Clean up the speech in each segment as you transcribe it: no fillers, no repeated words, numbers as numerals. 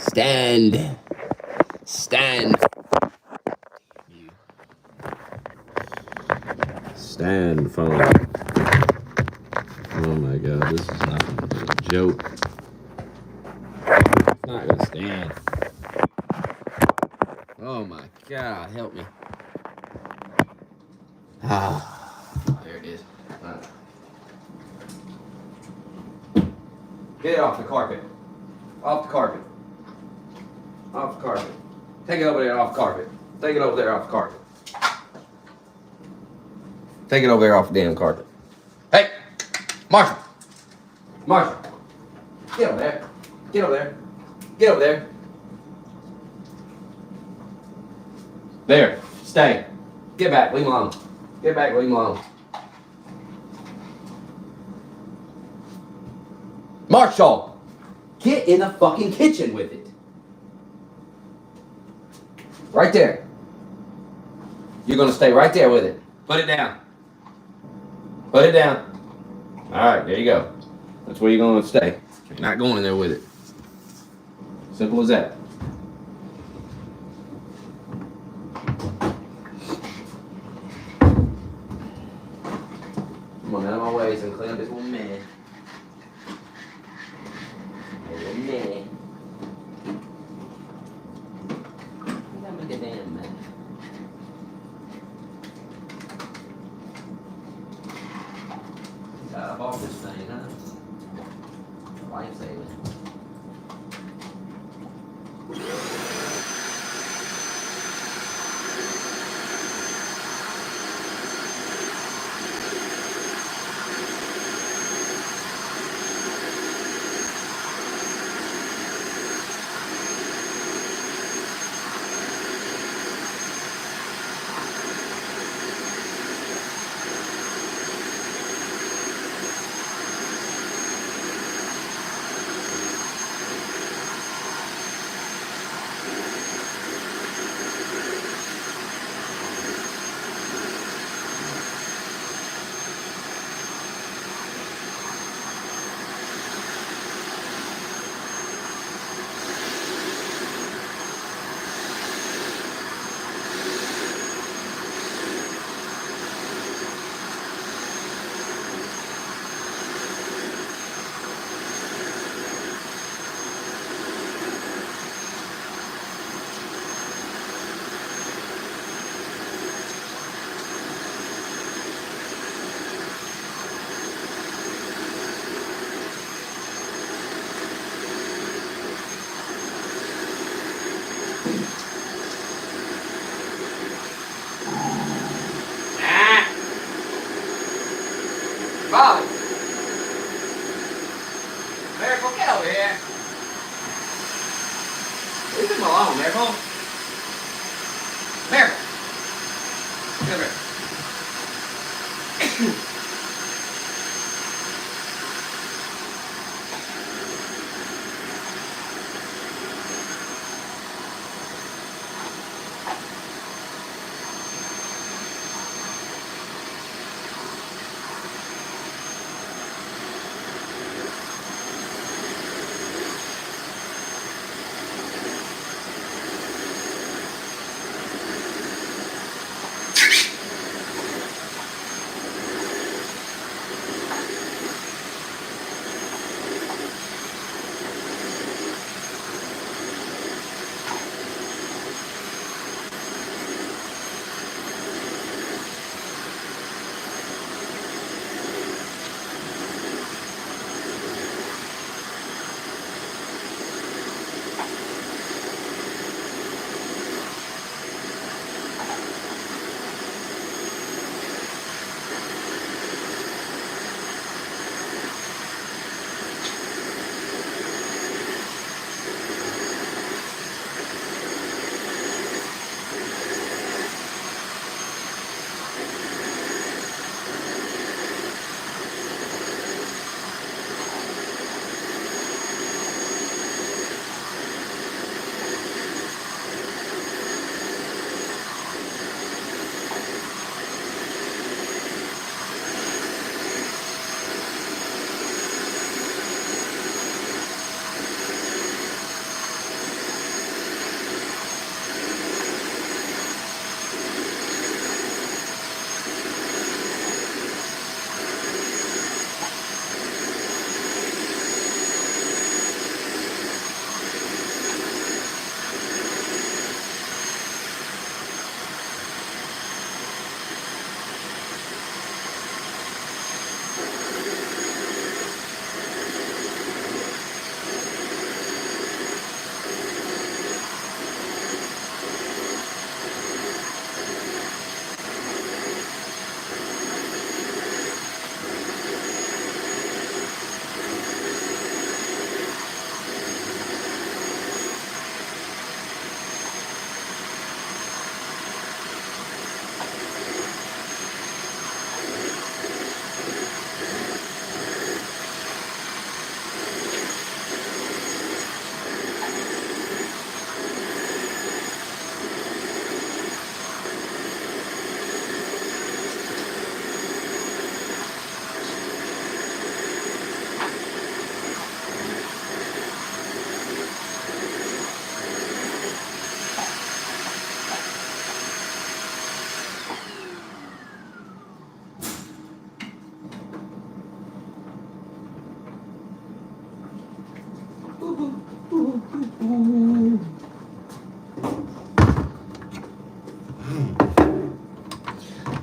Stand. Stand. Stand, phone. Oh my god, this is not gonna be a joke. It's not gonna stand. Oh my god, help me. Ah, there it is. Right. Get it off the carpet. Off the carpet. Off the carpet. Take it over there off the carpet. Take it over there off the carpet. Take it over there off the damn carpet. Hey! Marshall! Marshall! Get over there. Get over there. Get over there. There. Stay. Get back. Leave him alone. Get back. Leave him alone. Marshall! Get in the fucking kitchen with it. Right there. You're gonna stay right there with it. Put it down. Put it down. Alright, there you go. That's where you're gonna stay. You're not going in there with it. Simple as that. Come on, out of my way so I can clean up this little man. Little man. You gotta make a damn man. I bought this thing, huh? Lifesaving. Bobby! Miracle, get over here! Leave him alone, Miracle! Miracle! Come here.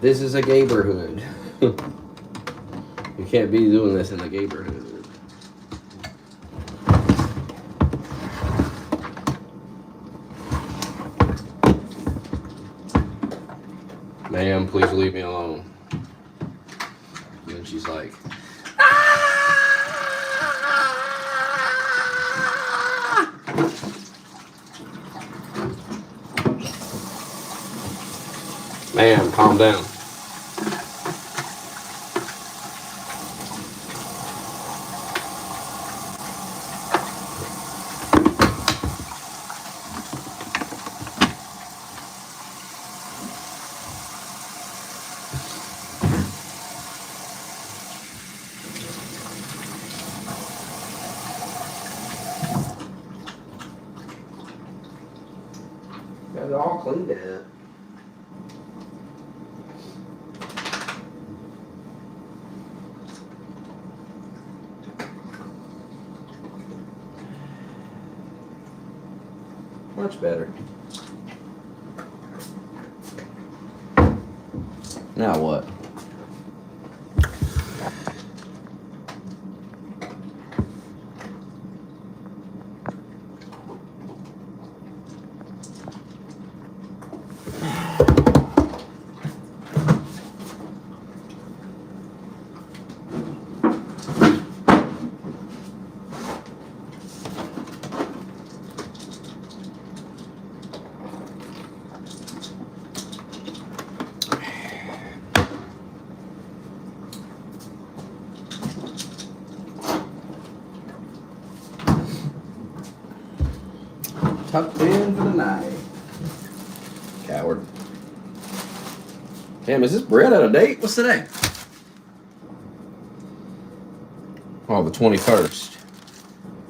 This is a Gabor Hood. You can't be doing this in the Gabor Hood. Ma'am, please leave me alone. And then she's like, ma'am, calm down. Got it all cleaned up. Much better. Now what? Tucked in for the night. Coward. Damn, is this bread out of date? What's today? Oh, the 21st.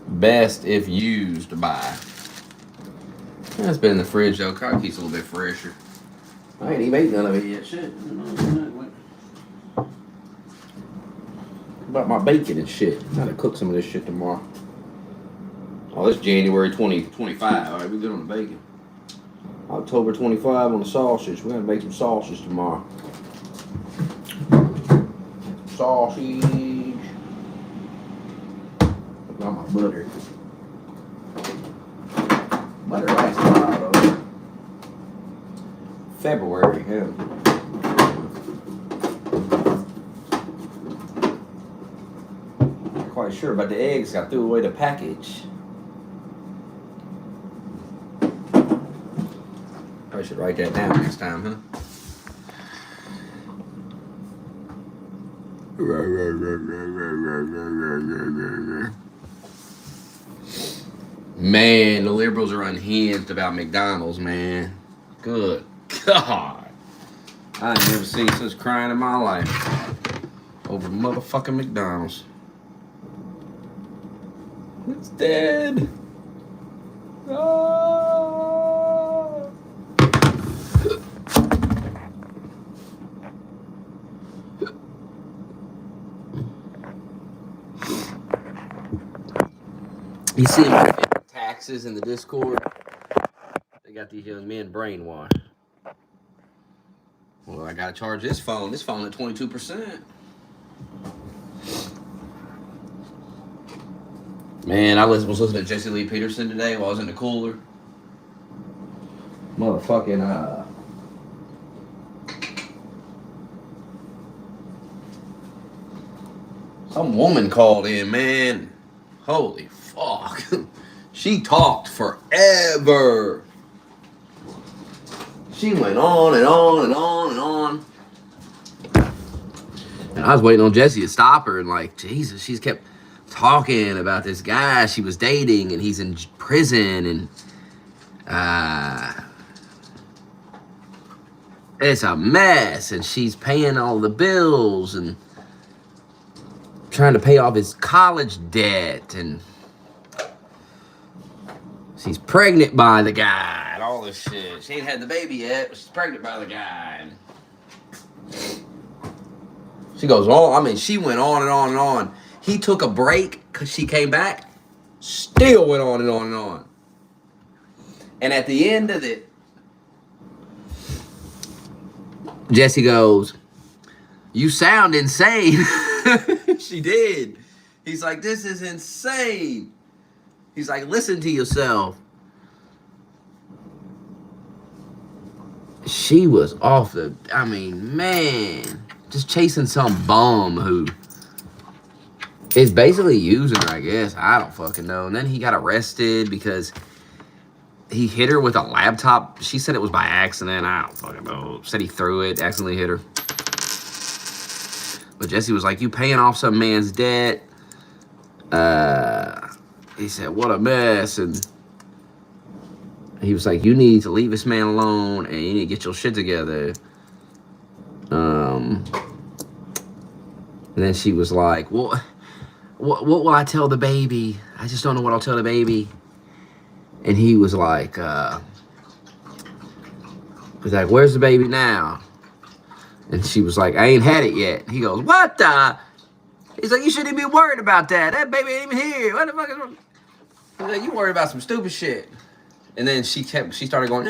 Best if used by. That's been in the fridge though. Probably keeps a little bit fresher. I ain't even ate none of it yet. Shit. What about my bacon and shit? I'm gonna cook some of this shit tomorrow. Oh, it's January 2025. All right, we're good on the bacon. October 25 on the sausage. We're gonna make some sausage tomorrow. Sausage. Got my butter. Butter lasts a while though. February, yeah. Not quite sure about the eggs. I threw away the package. I should write that down next time, huh? Man, the liberals are unhinged about McDonald's, man. Good God. I ain't never seen such crying in my life over motherfucking McDonald's. It's dead. Oh. You see taxes in the Discord? They got these young men brainwashed. Well, I gotta charge this phone. This phone at 22%. Man, I was listening to Jesse Lee Peterson today while I was in the cooler. Motherfucking some woman called in, man. Holy fuck. She talked forever. She went on and on and on and on. And I was waiting on Jesse to stop her and like, Jesus, she's kept talking about this guy she was dating and he's in prison and it's a mess and she's paying all the bills and trying to pay off his college debt and she's pregnant by the guy and all this shit. She ain't had the baby yet, but she's pregnant by the guy. And she goes on. I mean, she went on and on and on. He took a break because she came back. Still went on and on and on. And at the end of it, Jesse goes, "You sound insane." She did. He's like, "This is insane." He's like, "Listen to yourself." She was off the, I mean, man, just chasing some bum who is basically using her, I guess. I don't fucking know. And then he got arrested because he hit her with a laptop. She said it was by accident. I don't fucking know. Said he threw it, accidentally hit her. But Jesse was like, "You paying off some man's debt." He said, "What a mess." And he was like, "You need to leave this man alone and you need to get your shit together." And then she was like, "Well, what will I tell the baby? I just don't know what I'll tell the baby." And he was like, "Where's the baby now?" And she was like, "I ain't had it yet." He goes, "What the?" He's like, "You shouldn't even be worried about that. That baby ain't even here. What the fuck is wrong?" He's like, "You worried about some stupid shit." And then she started going,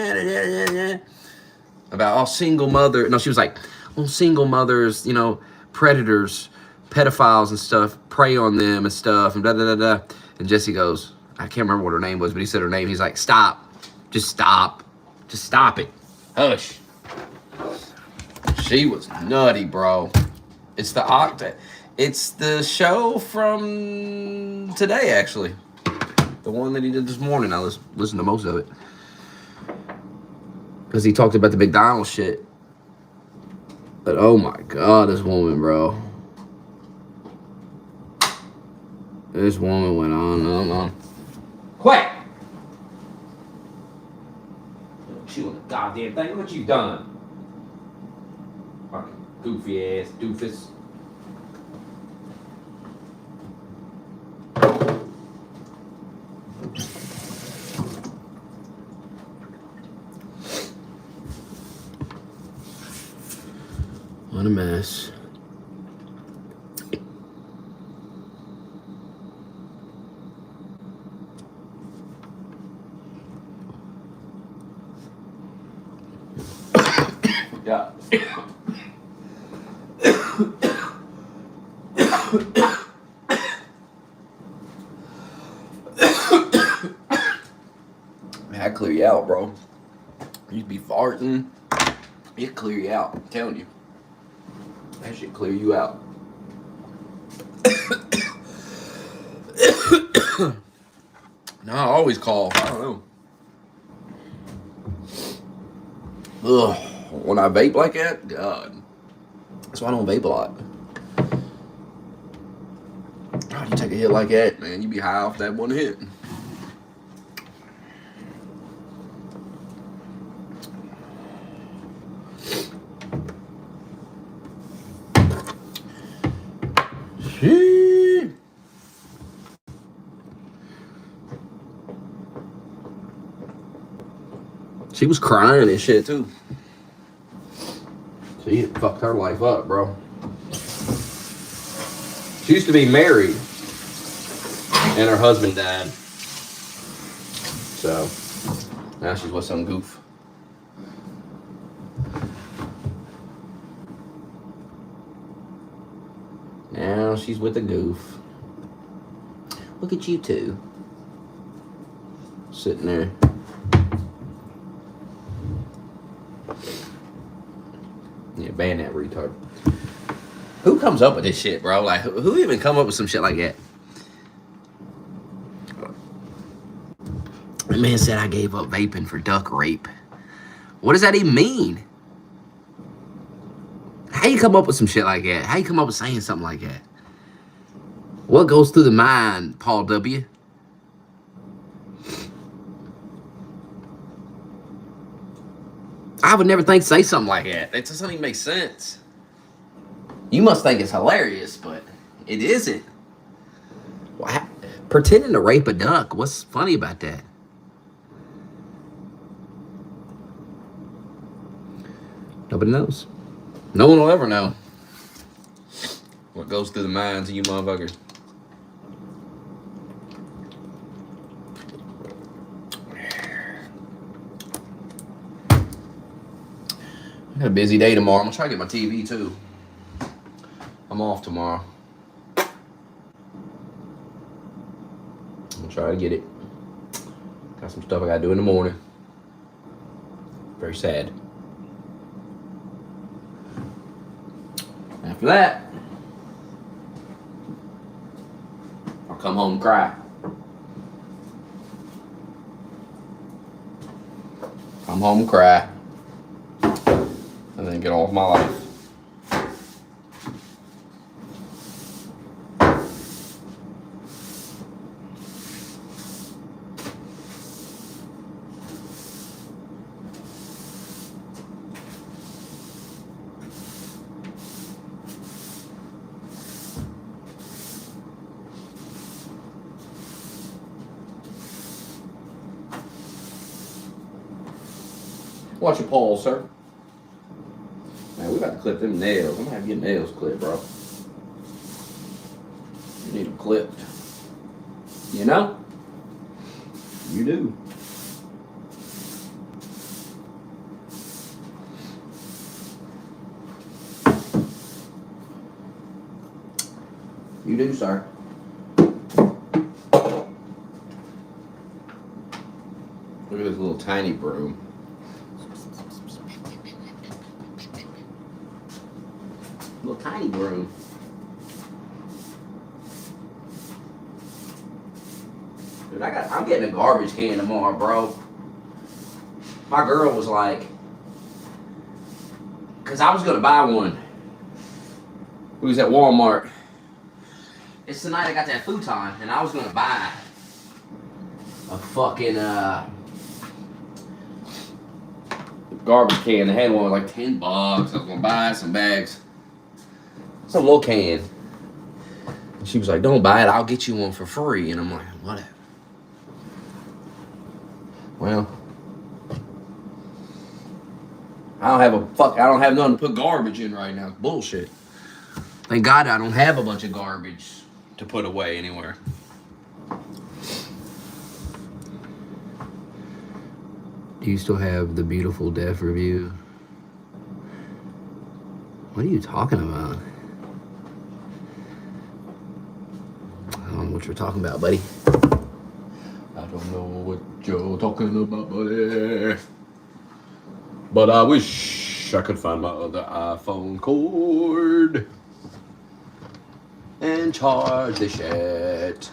about all single mother. No, she was like, "Well, single mothers, you know, predators, pedophiles and stuff, prey on them and stuff, and da da da da." And Jesse goes, I can't remember what her name was, but he said her name. He's like, "Stop. Just stop. Just stop it. Hush." She was nutty, bro. It's the show from today, actually. The one that he did this morning. I listened to most of it. Because he talked about the McDonald's shit. But oh my God, this woman, bro. This woman went on and on and on. Quick! She was a goddamn thing. What you done? Fucking goofy ass doofus. What a mess. Yeah. Man, I clear you out, bro. You be farting. It clear you out. I'm telling you. That shit clear you out. No, I always cough. I don't know. Ugh. When I vape like that, God. That's why I don't vape a lot. God, you take a hit like that, man, you be high off that one hit. Shit. She was crying and shit too. She fucked her life up, bro. She used to be married, and her husband died. So now she's with some goof. Now she's with a goof. Look at you two. Sitting there. Yeah, ban that retard. Who comes up with this shit, bro? Like, who even come up with some shit like that? The man said I gave up vaping for duck rape. What does that even mean? How you come up with some shit like that? How you come up with saying something like that? What goes through the mind, Paul W.? I would never think to say something like that. That doesn't even make sense. You must think it's hilarious, but it isn't. Well, pretending to rape a duck, what's funny about that? Nobody knows. No one will ever know what goes through the minds of you motherfuckers. Got a busy day tomorrow. I'm gonna try to get my TV too. I'm off tomorrow. I'm gonna try to get it. Got some stuff I gotta do in the morning. Very sad. After that, I'll come home and cry. Come home and cry. And then get on with my life. Watch your pulse, sir. Man, we about to clip them nails. I'm gonna have to get nails clipped, bro. You need them clipped. You know? You do. You do, sir. Look at this little tiny broom. Little tiny broom. Dude, I'm getting a garbage can tomorrow, bro. My girl was like, cause I was gonna buy one. We was at Walmart. It's the night I got that futon, and I was gonna buy a fucking garbage can. They had one like $10. I was gonna buy some bags. Some little can. And she was like, don't buy it, I'll get you one for free. And I'm like, whatever. Well, I don't have nothing to put garbage in right now. It's bullshit. Thank God I don't have a bunch of garbage to put away anywhere. Do you still have the beautiful death review? What are you talking about? I don't know what you're talking about, buddy. I don't know what you're talking about, buddy. But I wish I could find my other iPhone cord and charge the shit.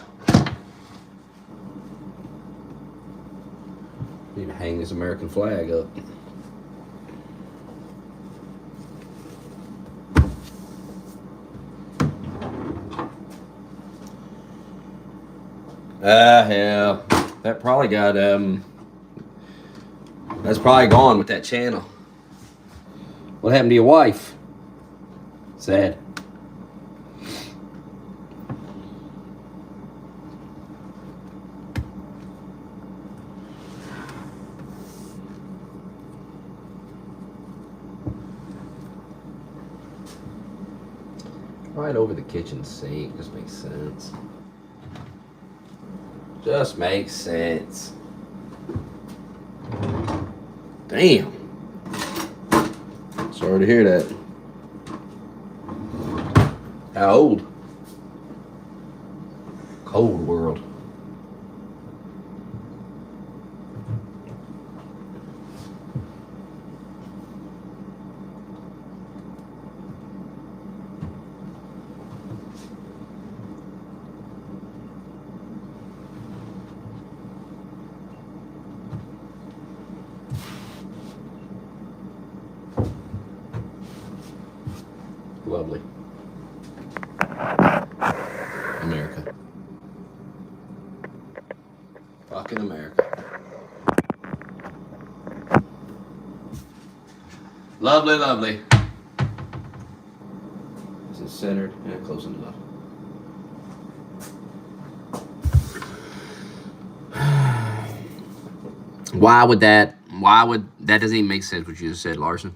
Need to hang this American flag up. Yeah, that probably got, that's probably gone with that channel. What happened to your wife? Sad. Right over the kitchen sink, just makes sense. Just makes sense. Damn. Sorry to hear that. How old? Cold world. Lovely. America. Fucking America. Lovely, lovely. Is it centered? Yeah, close enough. Why would that doesn't even make sense what you just said, Larson.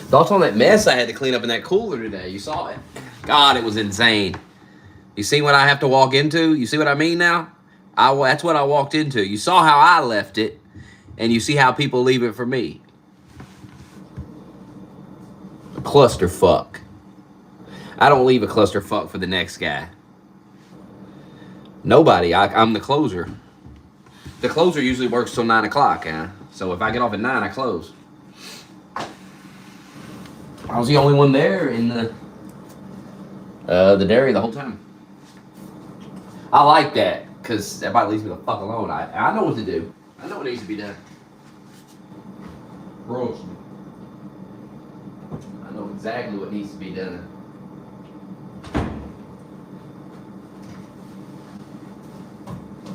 Thoughts on that mess I had to clean up in that cooler today? You saw it. God, it was insane. You see what I have to walk into? You see what I mean now? That's what I walked into. You saw how I left it, and you see how people leave it for me. A clusterfuck. I don't leave a clusterfuck for the next guy. Nobody. I'm the closer. The closer usually works till 9 o'clock, huh? So if I get off at 9, I close. I was the only one there in the dairy the whole time. I like that, because everybody leaves me the fuck alone. I know what to do. I know what needs to be done. Roast me. I know exactly what needs to be done.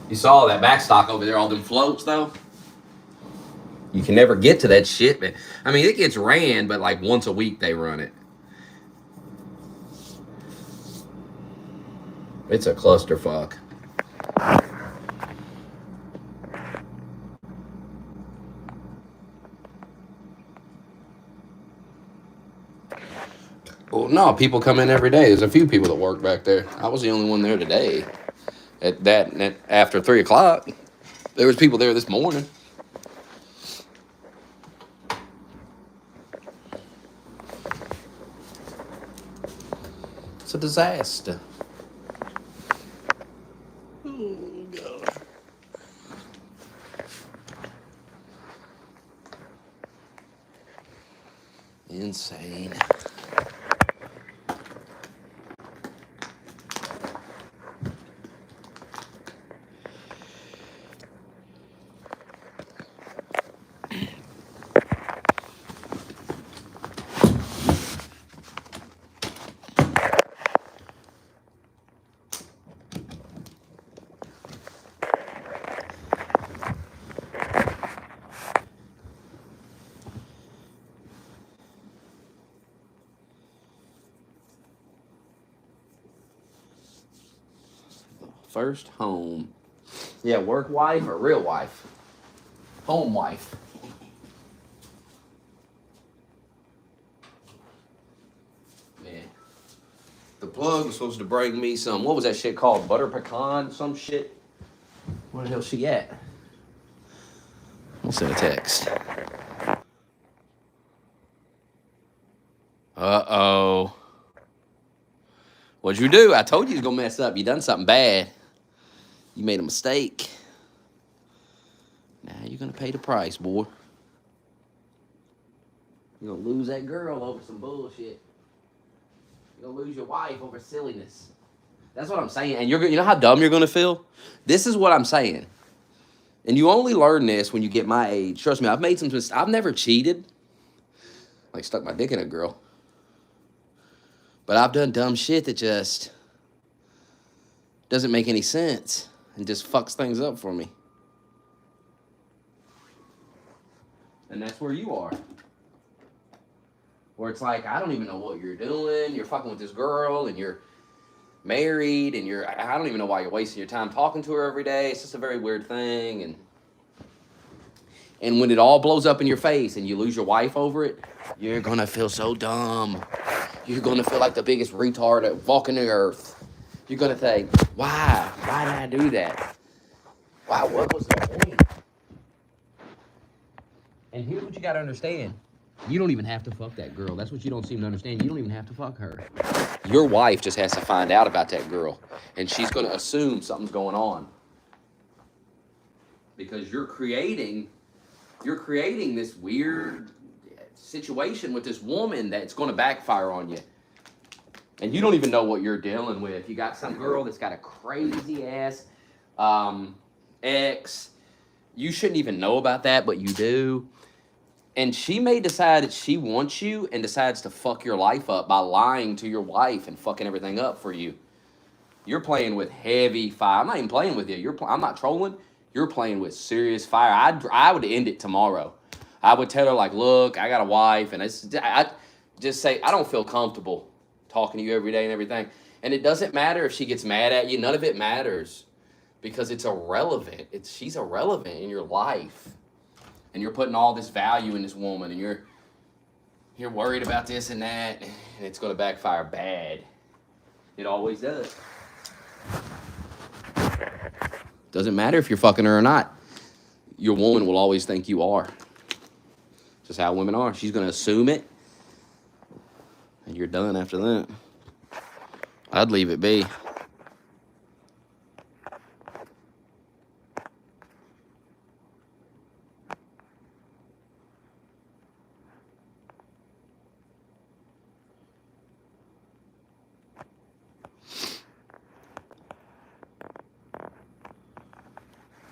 You saw that backstock over there, all them floats, though? You can never get to that shit, man. I mean, it gets ran, but like once a week they run it. It's a clusterfuck. Well, no, people come in every day. There's a few people that work back there. I was the only one there today. After 3 o'clock, there was people there this morning. It's a disaster. Oh, God. Insane. First home. Yeah, work wife or real wife? Home wife. Man. The plug was supposed to bring me some, what was that shit called? Butter pecan? Some shit? Where the hell she at? We'll send a text. Uh-oh. What'd you do? I told you you was gonna mess up. You done something bad. You made a mistake. Now you're gonna pay the price, boy. You're gonna lose that girl over some bullshit. You're gonna lose your wife over silliness. That's what I'm saying. And you know how dumb you're gonna feel? This is what I'm saying. And you only learn this when you get my age. Trust me, I've made some mistakes. I've never cheated. Like stuck my dick in a girl. But I've done dumb shit that just doesn't make any sense and just fucks things up for me. And that's where you are. Where it's like, I don't even know what you're doing. You're fucking with this girl and you're married and I don't even know why you're wasting your time talking to her every day. It's just a very weird thing. And when it all blows up in your face and you lose your wife over it, you're gonna feel so dumb. You're gonna feel like the biggest retard walking the earth. You're gonna think, why? Why did I do that? Why? What was the point? And here's what you gotta understand. You don't even have to fuck that girl. That's what you don't seem to understand. You don't even have to fuck her. Your wife just has to find out about that girl. And she's gonna assume something's going on. Because you're creating this weird situation with this woman that's going to backfire on you. And you don't even know what you're dealing with. You got some girl that's got a crazy ass ex. You shouldn't even know about that, but you do. And she may decide that she wants you and decides to fuck your life up by lying to your wife and fucking everything up for you. You're playing with heavy fire. I'm not even playing with you. I'm not trolling. You're playing with serious fire. I would end it tomorrow. I would tell her, like, look, I got a wife, and I just say, I don't feel comfortable talking to you every day and everything. And it doesn't matter if she gets mad at you. None of it matters because it's irrelevant. She's irrelevant in your life. And you're putting all this value in this woman, and you're worried about this and that, and it's going to backfire bad. It always does. Doesn't matter if you're fucking her or not. Your woman will always think you are. Just how women are. She's going to assume it, and you're done after that. I'd leave it be.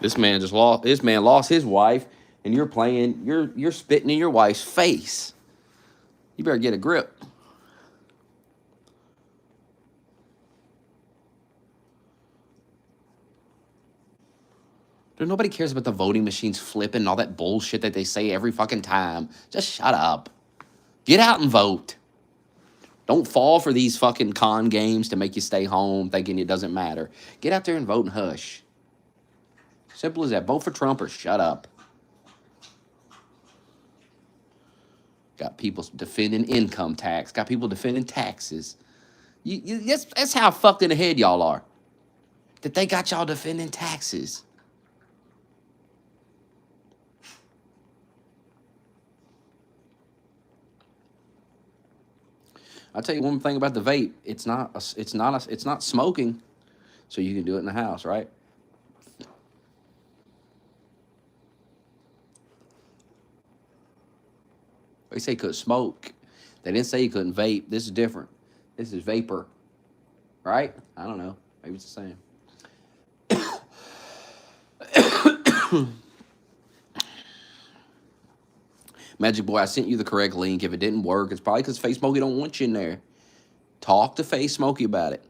This man lost his wife, and you're spitting in your wife's face. You better get a grip. Dude, nobody cares about the voting machines flipping and all that bullshit that they say every fucking time. Just shut up. Get out and vote. Don't fall for these fucking con games to make you stay home thinking it doesn't matter. Get out there and vote and hush. Simple as that. Vote for Trump or shut up. Got people defending income tax. Got people defending taxes. That's how fucked in the head y'all are. That they got y'all defending taxes. I'll tell you one thing about the vape. It's not smoking, so you can do it in the house, right? They say you couldn't smoke. They didn't say you couldn't vape. This is different. This is vapor, right? I don't know. Maybe it's the same. Magic Boy, I sent you the correct link. If it didn't work, it's probably because Face Smokey don't want you in there. Talk to Face Smokey about it.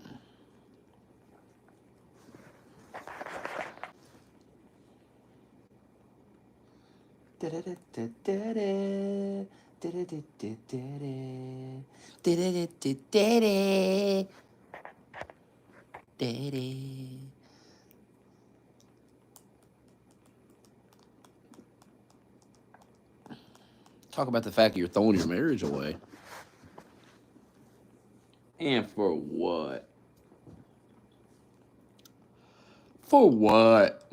Talk about the fact that you're throwing your marriage away. And for what? For what?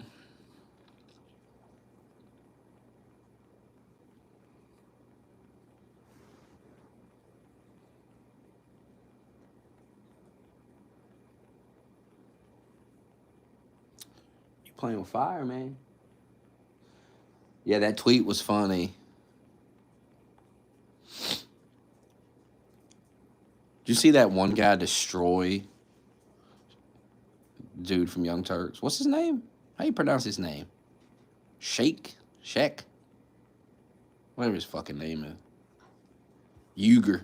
You playing with fire, man. Yeah, that tweet was funny. Did you see that one guy destroy dude from Young Turks? What's his name? How do you pronounce his name? Shek? Whatever his fucking name is. Uyghur.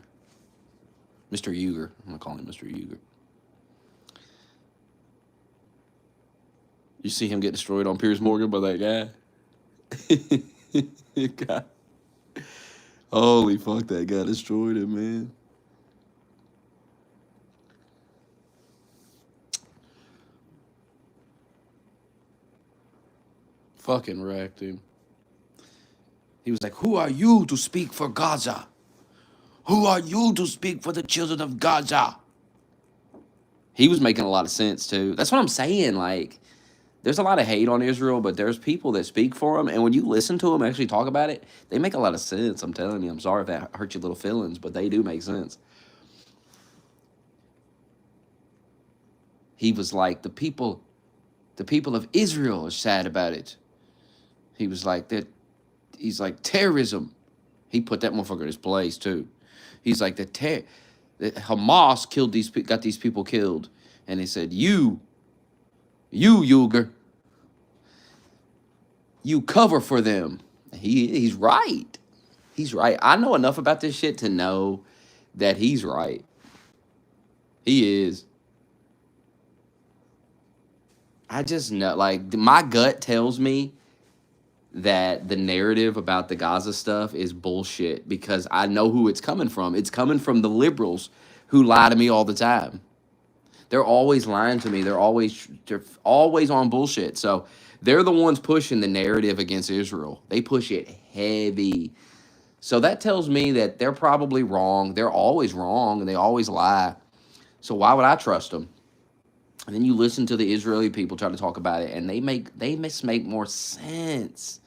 Mr. Uyghur. I'm going to call him Mr. Uyghur. You see him get destroyed on Piers Morgan by that guy? God. Holy fuck, that guy destroyed him, man. Fucking wrecked him. He was like, who are you to speak for Gaza? Who are you to speak for the children of Gaza? He was making a lot of sense, too. That's what I'm saying. Like, there's a lot of hate on Israel, but there's people that speak for them. And when you listen to them actually talk about it, they make a lot of sense. I'm telling you. I'm sorry if that hurt your little feelings, but they do make sense. He was like, the people of Israel are sad about it. He was like that. He's like terrorism. He put that motherfucker in his place too. He's like that Hamas got these people killed, and he said, you Uyghur, you cover for them. He's right. He's right. I know enough about this shit to know that he's right. He is. I just know, like, my gut tells me that the narrative about the Gaza stuff is bullshit because I know who it's coming from. It's coming from the liberals who lie to me all the time. They're always lying to me. They're always on bullshit. So they're the ones pushing the narrative against Israel. They push it heavy. So that tells me that they're probably wrong. They're always wrong and they always lie. So why would I trust them? And then you listen to the Israeli people try to talk about it, and they make more sense.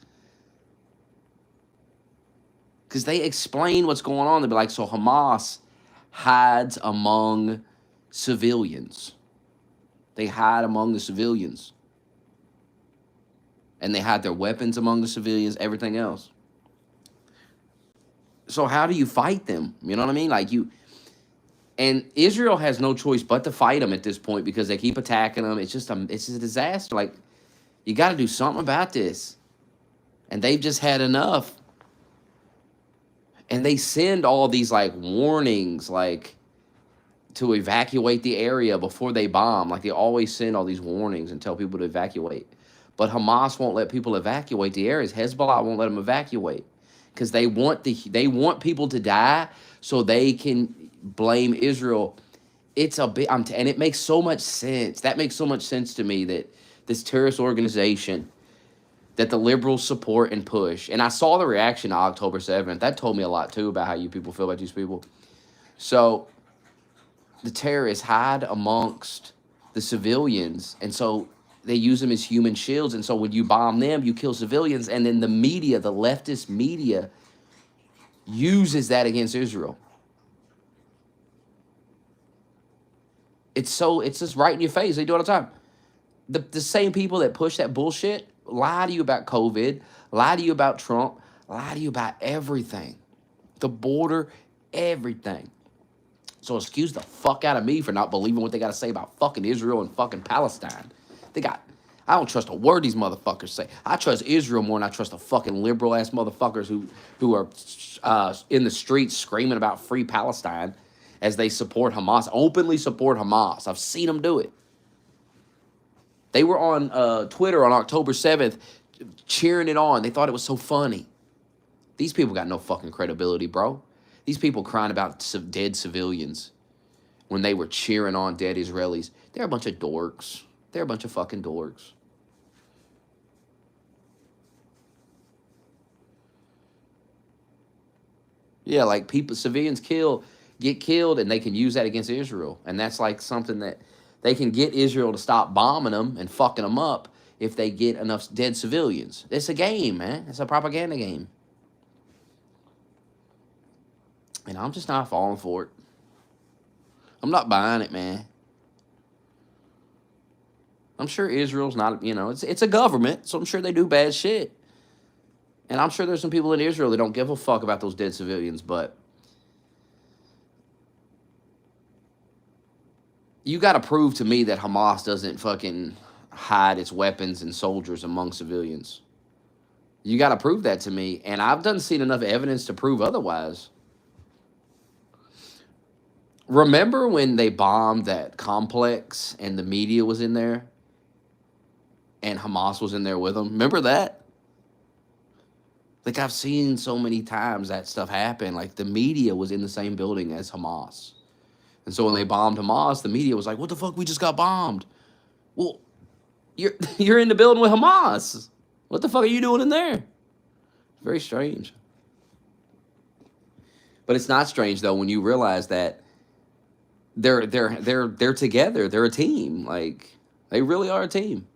Because they explain what's going on. They'll be like, so Hamas hides among civilians. They hide among the civilians. And they hide their weapons among the civilians, everything else. So how do you fight them? You know what I mean? Like and Israel has no choice but to fight them at this point because they keep attacking them. It's just a disaster. Like, you got to do something about this. And they've just had enough. And they send all these like warnings, like to evacuate the area before they bomb. Like, they always send all these warnings and tell people to evacuate. But Hamas won't let people evacuate the areas. Hezbollah won't let them evacuate because they want people to die so they can blame Israel. It's a bit, and it makes so much sense. That makes so much sense to me, that this terrorist organization that the liberals support and push. And I saw the reaction to October 7th. That told me a lot too about how you people feel about these people. So the terrorists hide amongst the civilians, and so they use them as human shields. And so when you bomb them, you kill civilians, and then the media, the leftist media, uses that against Israel. It's just right in your face. They do it all the time. The same people that push that bullshit lie to you about COVID, lie to you about Trump, lie to you about everything. The border, everything. So excuse the fuck out of me for not believing what they got to say about fucking Israel and fucking Palestine. I don't trust a word these motherfuckers say. I trust Israel more than I trust the fucking liberal-ass motherfuckers who are in the streets screaming about free Palestine as they support Hamas, openly support Hamas. I've seen them do it. They were on Twitter on October 7th cheering it on. They thought it was so funny. These people got no fucking credibility, bro. These people crying about dead civilians when they were cheering on dead Israelis. They're a bunch of dorks. They're a bunch of fucking dorks. Yeah, like civilians get killed, and they can use that against Israel. And that's like something that they can get Israel to stop bombing them and fucking them up if they get enough dead civilians. It's a game, man. It's a propaganda game. And I'm just not falling for it. I'm not buying it, man. I'm sure Israel's not, it's a government, so I'm sure they do bad shit. And I'm sure there's some people in Israel that don't give a fuck about those dead civilians, but you got to prove to me that Hamas doesn't fucking hide its weapons and soldiers among civilians. You got to prove that to me, and I've done seen enough evidence to prove otherwise. Remember when they bombed that complex and the media was in there and Hamas was in there with them? Remember that? Like, I've seen so many times that stuff happen. Like, the media was in the same building as Hamas. And so when they bombed Hamas, the media was like, what the fuck? We just got bombed. Well, you're in the building with Hamas. What the fuck are you doing in there? Very strange. But it's not strange, though, when you realize that they're together. They're a team. Like, they really are a team.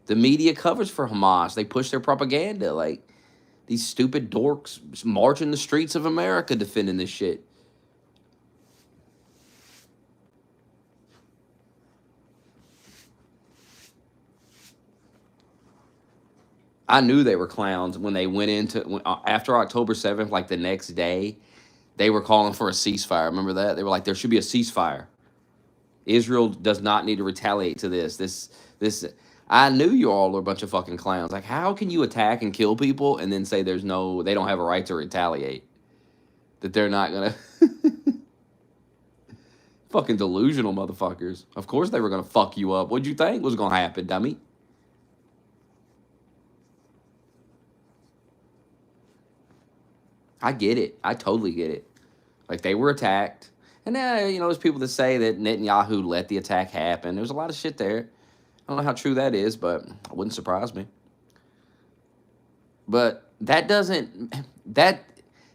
The media covers for Hamas. They push their propaganda. Like, these stupid dorks marching the streets of America defending this shit. I knew they were clowns when they went after October 7th, like the next day, they were calling for a ceasefire. Remember that? They were like, there should be a ceasefire. Israel does not need to retaliate to this. I knew you all are a bunch of fucking clowns. Like, how can you attack and kill people and then say they don't have a right to retaliate? That they're not gonna fucking delusional motherfuckers. Of course they were gonna fuck you up. What'd you think was gonna happen, dummy? I get it. I totally get it. Like, they were attacked. And then, there's people that say that Netanyahu let the attack happen. There's a lot of shit there. I don't know how true that is, but it wouldn't surprise me. But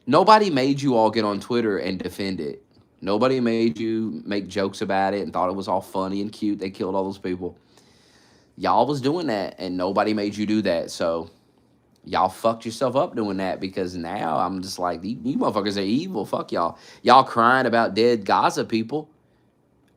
nobody made you all get on Twitter and defend it. Nobody made you make jokes about it and thought it was all funny and cute. They killed all those people. Y'all was doing that, and nobody made you do that. So y'all fucked yourself up doing that, because now I'm just like, you motherfuckers are evil. Fuck y'all. Y'all crying about dead Gaza people,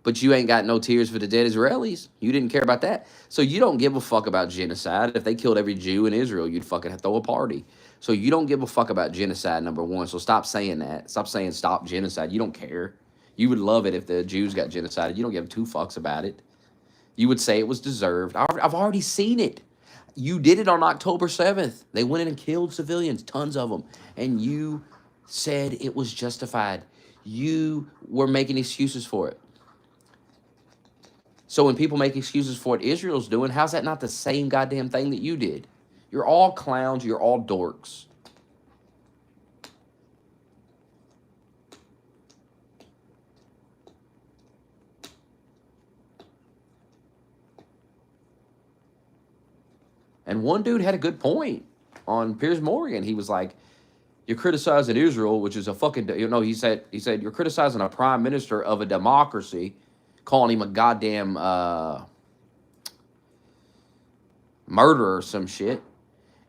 but you ain't got no tears for the dead Israelis. You didn't care about that. So you don't give a fuck about genocide. If they killed every Jew in Israel, you'd fucking throw a party. So you don't give a fuck about genocide, number one. So stop saying that. Stop saying stop genocide. You don't care. You would love it if the Jews got genocided. You don't give two fucks about it. You would say it was deserved. I've already seen it. You did it on October 7th. They went in and killed civilians, tons of them. And you said it was justified. You were making excuses for it. So when people make excuses for what Israel's doing, how's that not the same goddamn thing that you did? You're all clowns. You're all dorks. And one dude had a good point on Piers Morgan. He was like, you're criticizing Israel, which is a fucking, he said you're criticizing a prime minister of a democracy, calling him a goddamn murderer or some shit.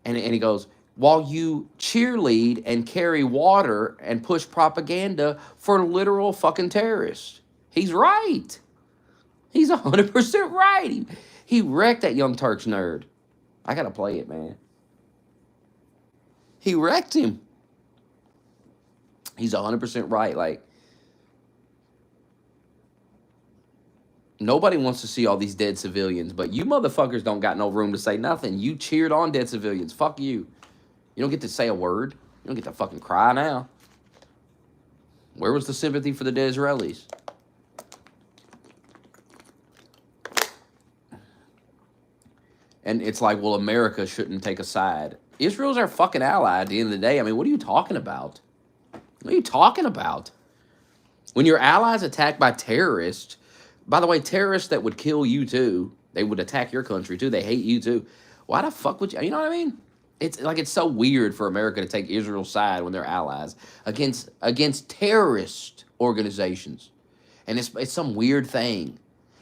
And he goes, while you cheerlead and carry water and push propaganda for literal fucking terrorists. He's right. He's 100% right. He wrecked that Young Turks nerd. I gotta play it, man. He wrecked him. He's 100% right. Like, nobody wants to see all these dead civilians, but you motherfuckers don't got no room to say nothing. You cheered on dead civilians. Fuck you. You don't get to say a word. You don't get to fucking cry now. Where was the sympathy for the dead Israelis? And it's like, well, America shouldn't take a side. Israel's our fucking ally at the end of the day. I mean, what are you talking about? What are you talking about? When your allies attacked by terrorists, by the way, terrorists that would kill you too, they would attack your country too, they hate you too. Why the fuck would you know what I mean? It's like, it's so weird for America to take Israel's side when they're allies against terrorist organizations. And it's some weird thing.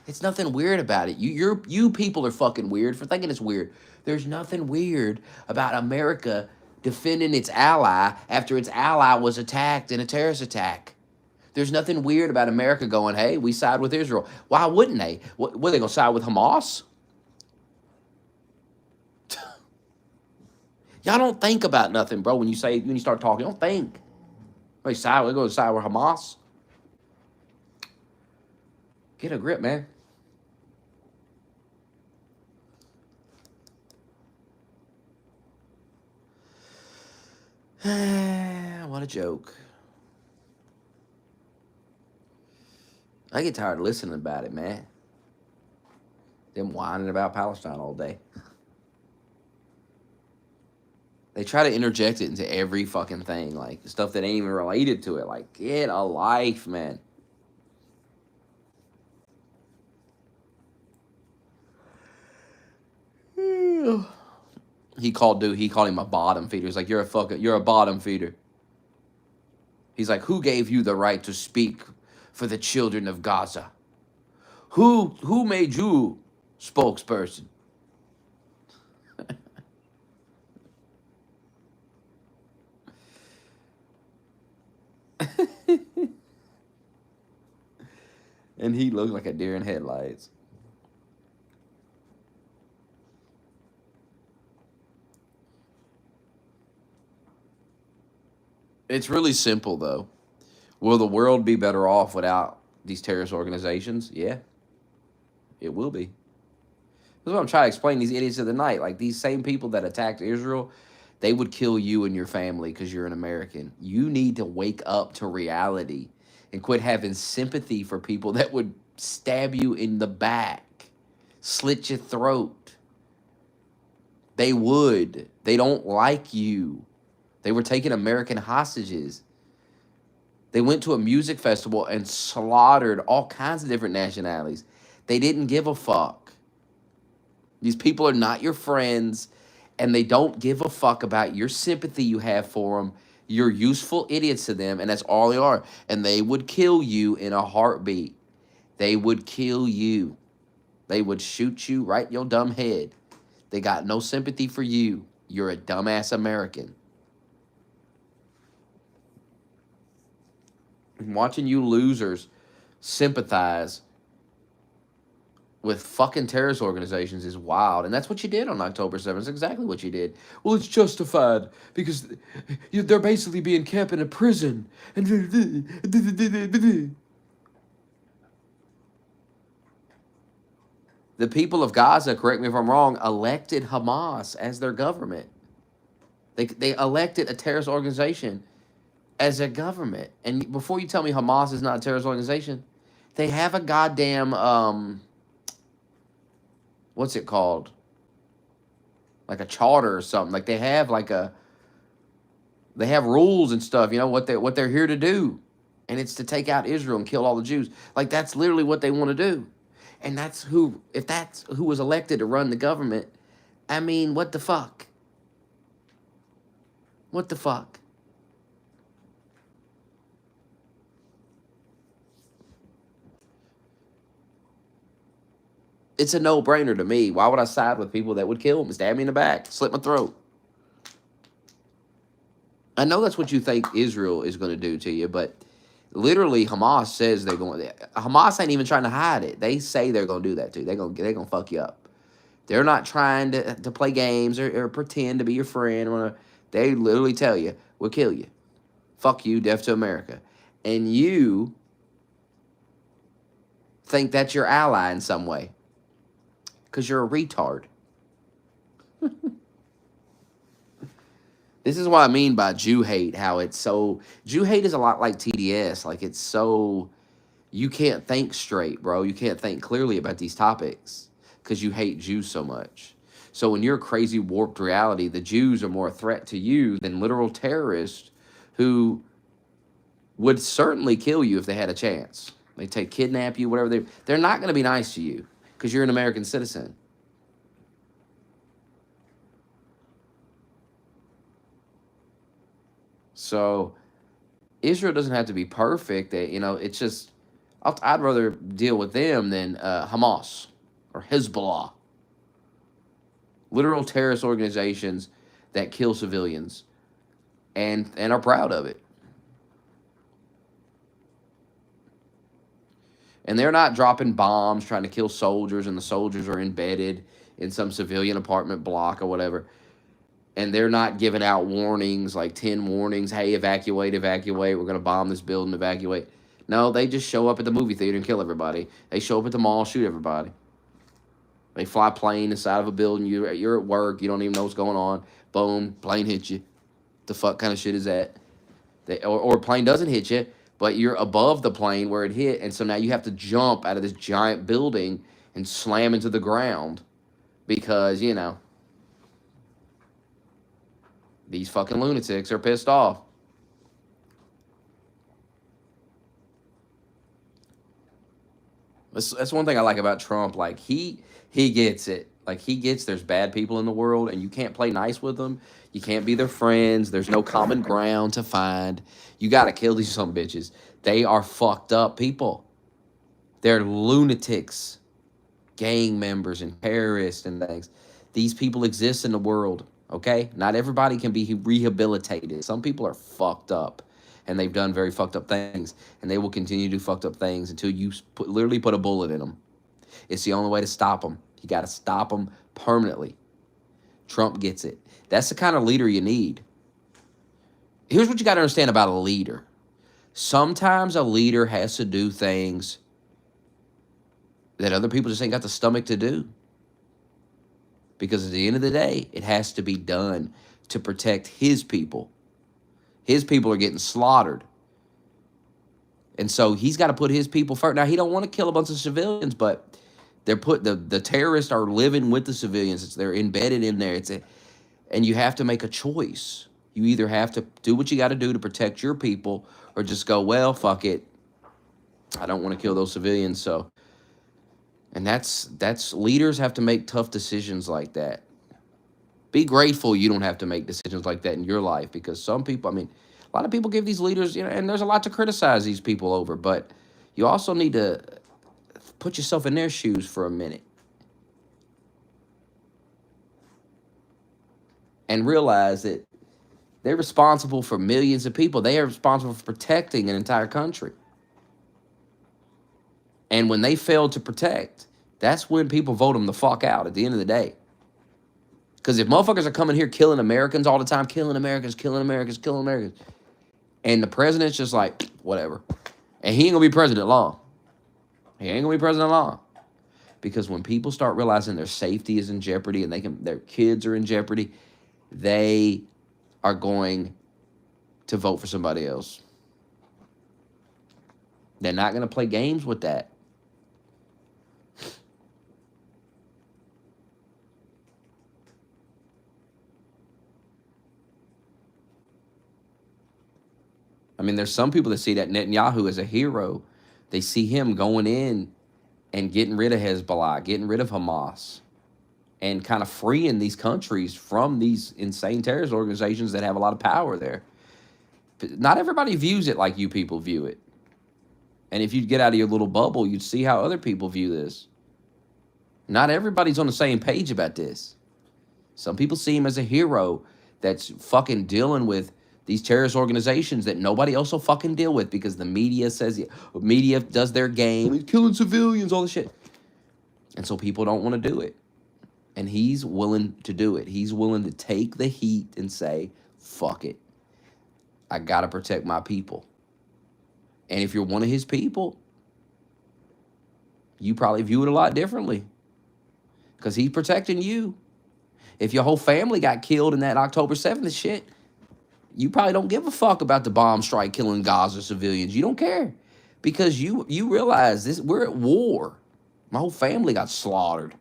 It's nothing weird about it. You people are fucking weird for thinking it's weird. There's nothing weird about America defending its ally after its ally was attacked in a terrorist attack. There's nothing weird about America going, hey, we side with Israel. Why wouldn't they? What are they going to side with Hamas? Y'all don't think about nothing, bro. When you start talking, you don't think. We're going to side with Hamas. Get a grip, man. What a joke. I get tired of listening about it, man. Them whining about Palestine all day. They try to interject it into every fucking thing, like stuff that ain't even related to it. Like, get a life, man. He called him a bottom feeder. He's like, you're a bottom feeder. He's like, who gave you the right to speak for the children of Gaza? Who made you spokesperson? And he looked like a deer in headlights. It's really simple, though. Will the world be better off without these terrorist organizations? Yeah, it will be. That's what I'm trying to explain these idiots of the night. Like, these same people that attacked Israel, they would kill you and your family because you're an American. You need to wake up to reality and quit having sympathy for people that would stab you in the back, slit your throat. They would. They don't like you. They were taking American hostages. They went to a music festival and slaughtered all kinds of different nationalities. They didn't give a fuck. These people are not your friends, and they don't give a fuck about your sympathy you have for them. You're useful idiots to them, and that's all they are. And they would kill you in a heartbeat. They would kill you. They would shoot you right in your dumb head. They got no sympathy for you. You're a dumbass American. Watching you losers sympathize with fucking terrorist organizations is wild. And that's what you did on October 7th. That's exactly what you did. Well, it's justified because they're basically being kept in a prison. The people of Gaza, correct me if I'm wrong, elected Hamas as their government. They elected a terrorist organization as a government. And before you tell me Hamas is not a terrorist organization, they have a goddamn what's it called? Like a charter or something. Like they have rules and stuff, you know, what they're here to do. And it's to take out Israel and kill all the Jews. Like that's literally what they want to do. And if that's who was elected to run the government, I mean, what the fuck? What the fuck? It's a no-brainer to me. Why would I side with people that would kill me, stab me in the back, slit my throat? I know that's what you think Israel is going to do to you, but literally Hamas says they're going. Hamas ain't even trying to hide it. They say they're going to do that too. They're going to fuck you up. They're not trying to play games or pretend to be your friend. They literally tell you, we'll kill you. Fuck you, death to America. And you think that's your ally in some way. Because you're a retard. This is what I mean by Jew hate, how it's so... Jew hate is a lot like TDS. Like, it's so... You can't think straight, bro. You can't think clearly about these topics because you hate Jews so much. So in your crazy warped reality, the Jews are more a threat to you than literal terrorists who would certainly kill you if they had a chance. They kidnap you, whatever. They're not going to be nice to you because you're an American citizen. So Israel doesn't have to be perfect. It's just, I'd rather deal with them than Hamas or Hezbollah. Literal terrorist organizations that kill civilians and are proud of it. And they're not dropping bombs trying to kill soldiers, and the soldiers are embedded in some civilian apartment block or whatever. And they're not giving out warnings, like 10 warnings, hey, evacuate, we're going to bomb this building, evacuate. No, they just show up at the movie theater and kill everybody. They show up at the mall, shoot everybody. They fly a plane inside of a building, you're at work, you don't even know what's going on. Boom, plane hits you. The fuck kind of shit is that? Or a plane doesn't hit you, but you're above the plane where it hit, and so now you have to jump out of this giant building and slam into the ground because, these fucking lunatics are pissed off. That's one thing I like about Trump. Like, he gets it. Like, he gets there's bad people in the world, and you can't play nice with them. You can't be their friends. There's no common ground to find. You got to kill these some bitches. They are fucked up people. They're lunatics, gang members, and terrorists and things. These people exist in the world, okay? Not everybody can be rehabilitated. Some people are fucked up, and they've done very fucked up things, and they will continue to do fucked up things until you literally put a bullet in them. It's the only way to stop them. You got to stop them permanently. Trump gets it. That's the kind of leader you need. Here's what you got to understand about a leader. Sometimes a leader has to do things that other people just ain't got the stomach to do. Because at the end of the day, it has to be done to protect his people. His people are getting slaughtered. And so he's got to put his people first. Now, he don't want to kill a bunch of civilians, but the terrorists are living with the civilians. They're embedded in there. And you have to make a choice. You either have to do what you got to do to protect your people, or just go, well, fuck it. I don't want to kill those civilians. So, and that's leaders have to make tough decisions like that. Be grateful you don't have to make decisions like that in your life, because some people, A lot of people give these leaders, and there's a lot to criticize these people over, but you also need to put yourself in their shoes for a minute and realize that they're responsible for millions of people. They are responsible for protecting an entire country. And when they fail to protect, that's when people vote them the fuck out at the end of the day. Because if motherfuckers are coming here killing Americans all the time, killing Americans, and the president's just like, whatever. And he ain't going to be president long. Because when people start realizing their safety is in jeopardy and their kids are in jeopardy, they are going to vote for somebody else. They're not going to play games with that. I mean, there's some people that see that Netanyahu as a hero. They see him going in and getting rid of Hezbollah, getting rid of Hamas, and kind of freeing these countries from these insane terrorist organizations that have a lot of power there. But not everybody views it like you people view it. And if you get out of your little bubble, you'd see how other people view this. Not everybody's on the same page about this. Some people see him as a hero that's fucking dealing with these terrorist organizations that nobody else will fucking deal with because the media does their game. He's killing civilians, all this shit. And so people don't want to do it. And he's willing to do it. He's willing to take the heat and say, fuck it. I got to protect my people. And if you're one of his people, you probably view it a lot differently because he's protecting you. If your whole family got killed in that October 7th shit, you probably don't give a fuck about the bomb strike killing Gaza civilians. You don't care because you realize we're at war. My whole family got slaughtered.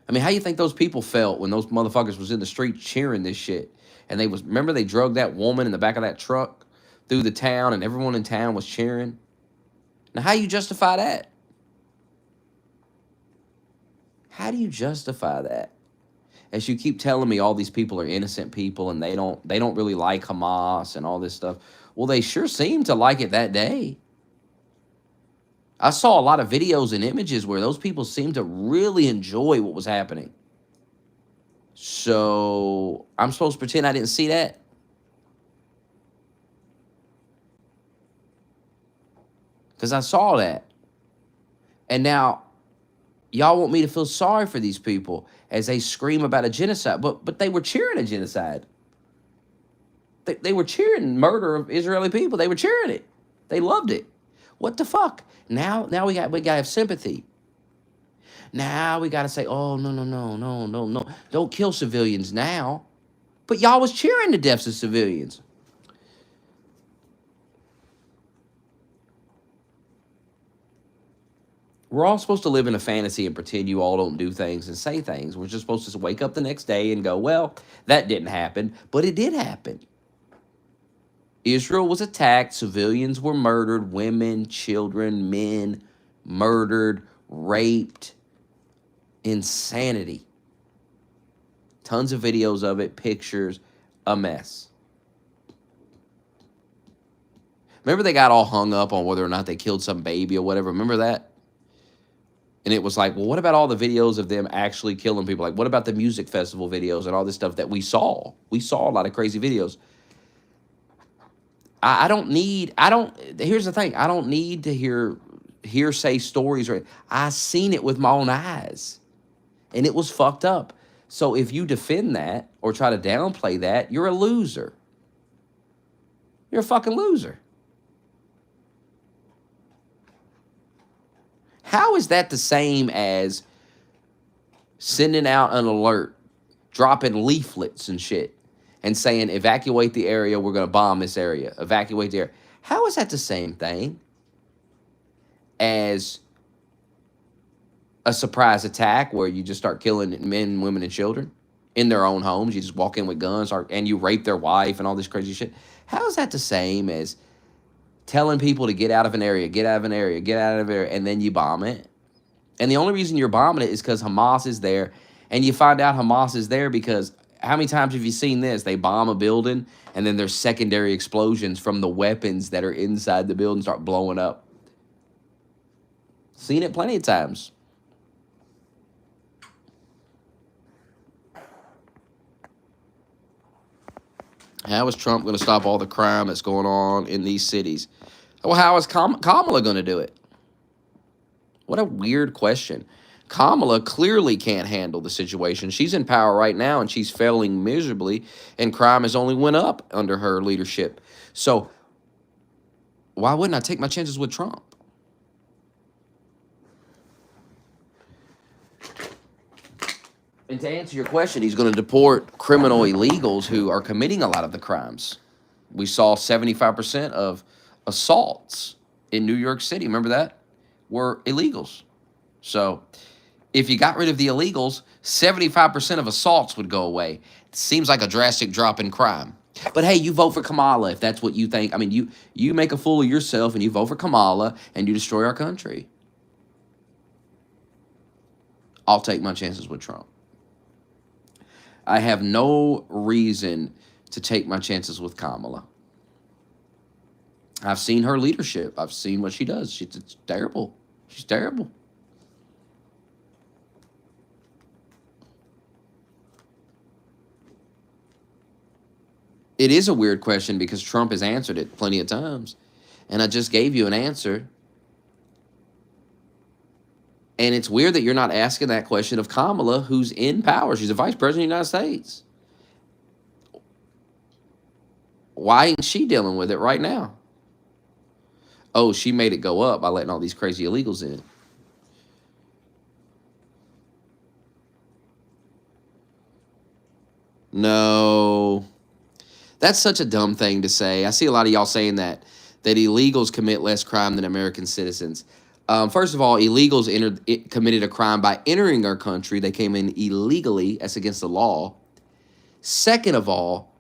I mean, how you think those people felt when those motherfuckers was in the street cheering this shit? And remember they drugged that woman in the back of that truck through the town and everyone in town was cheering? Now, how you justify that? How do you justify that? As you keep telling me all these people are innocent people and they don't really like Hamas and all this stuff. Well, they sure seemed to like it that day. I saw a lot of videos and images where those people seemed to really enjoy what was happening. So I'm supposed to pretend I didn't see that? Because I saw that. And now y'all want me to feel sorry for these people as they scream about a genocide. But they were cheering a genocide. They were cheering murder of Israeli people. They were cheering it. They loved it. What the fuck? Now we gotta have sympathy. Now we gotta say, oh, no. Don't kill civilians now. But y'all was cheering the deaths of civilians. We're all supposed to live in a fantasy and pretend you all don't do things and say things. We're just supposed to wake up the next day and go, well, that didn't happen. But it did happen. Israel was attacked. Civilians were murdered. Women, children, men murdered, raped. Insanity. Tons of videos of it, pictures, a mess. Remember they got all hung up on whether or not they killed some baby or whatever? Remember that? And it was like, well, what about all the videos of them actually killing people? Like, what about the music festival videos and all this stuff that we saw? We saw a lot of crazy videos. Here's the thing. I don't need to hear hearsay stories. I seen it with my own eyes. And it was fucked up. So if you defend that or try to downplay that, you're a loser. You're a fucking loser. How is that the same as sending out an alert, dropping leaflets and shit, and saying, evacuate the area, we're going to bomb this area, evacuate the area? How is that the same thing as a surprise attack where you just start killing men, women, and children in their own homes? You just walk in with guns and you rape their wife and all this crazy shit. How is that the same as telling people to get out of an area, and then you bomb it? And the only reason you're bombing it is because Hamas is there. And you find out Hamas is there because How many times have you seen this? They bomb a building, and then there's secondary explosions from the weapons that are inside the building start blowing up. Seen it plenty of times. How is Trump going to stop all the crime that's going on in these cities? Well, how is Kamala going to do it? What a weird question. Kamala clearly can't handle the situation. She's in power right now, and she's failing miserably, and crime has only went up under her leadership. So why wouldn't I take my chances with Trump? And to answer your question, he's going to deport criminal illegals who are committing a lot of the crimes. We saw 75% of assaults in New York City, remember that, were illegals. So if you got rid of the illegals, 75% of assaults would go away. It seems like a drastic drop in crime. But hey, you vote for Kamala if that's what you think. I mean, you make a fool of yourself and you vote for Kamala and you destroy our country. I'll take my chances with Trump. I have no reason to take my chances with Kamala. I've seen her leadership. I've seen what she does. It's terrible. She's terrible. It is a weird question because Trump has answered it plenty of times. And I just gave you an answer. And it's weird that you're not asking that question of Kamala, who's in power. She's the vice president of the United States. Why ain't she dealing with it right now? Oh, she made it go up by letting all these crazy illegals in. No. That's such a dumb thing to say. I see a lot of y'all saying that illegals commit less crime than American citizens. First of all, illegals committed a crime by entering our country. They came in illegally. That's against the law. Second of all,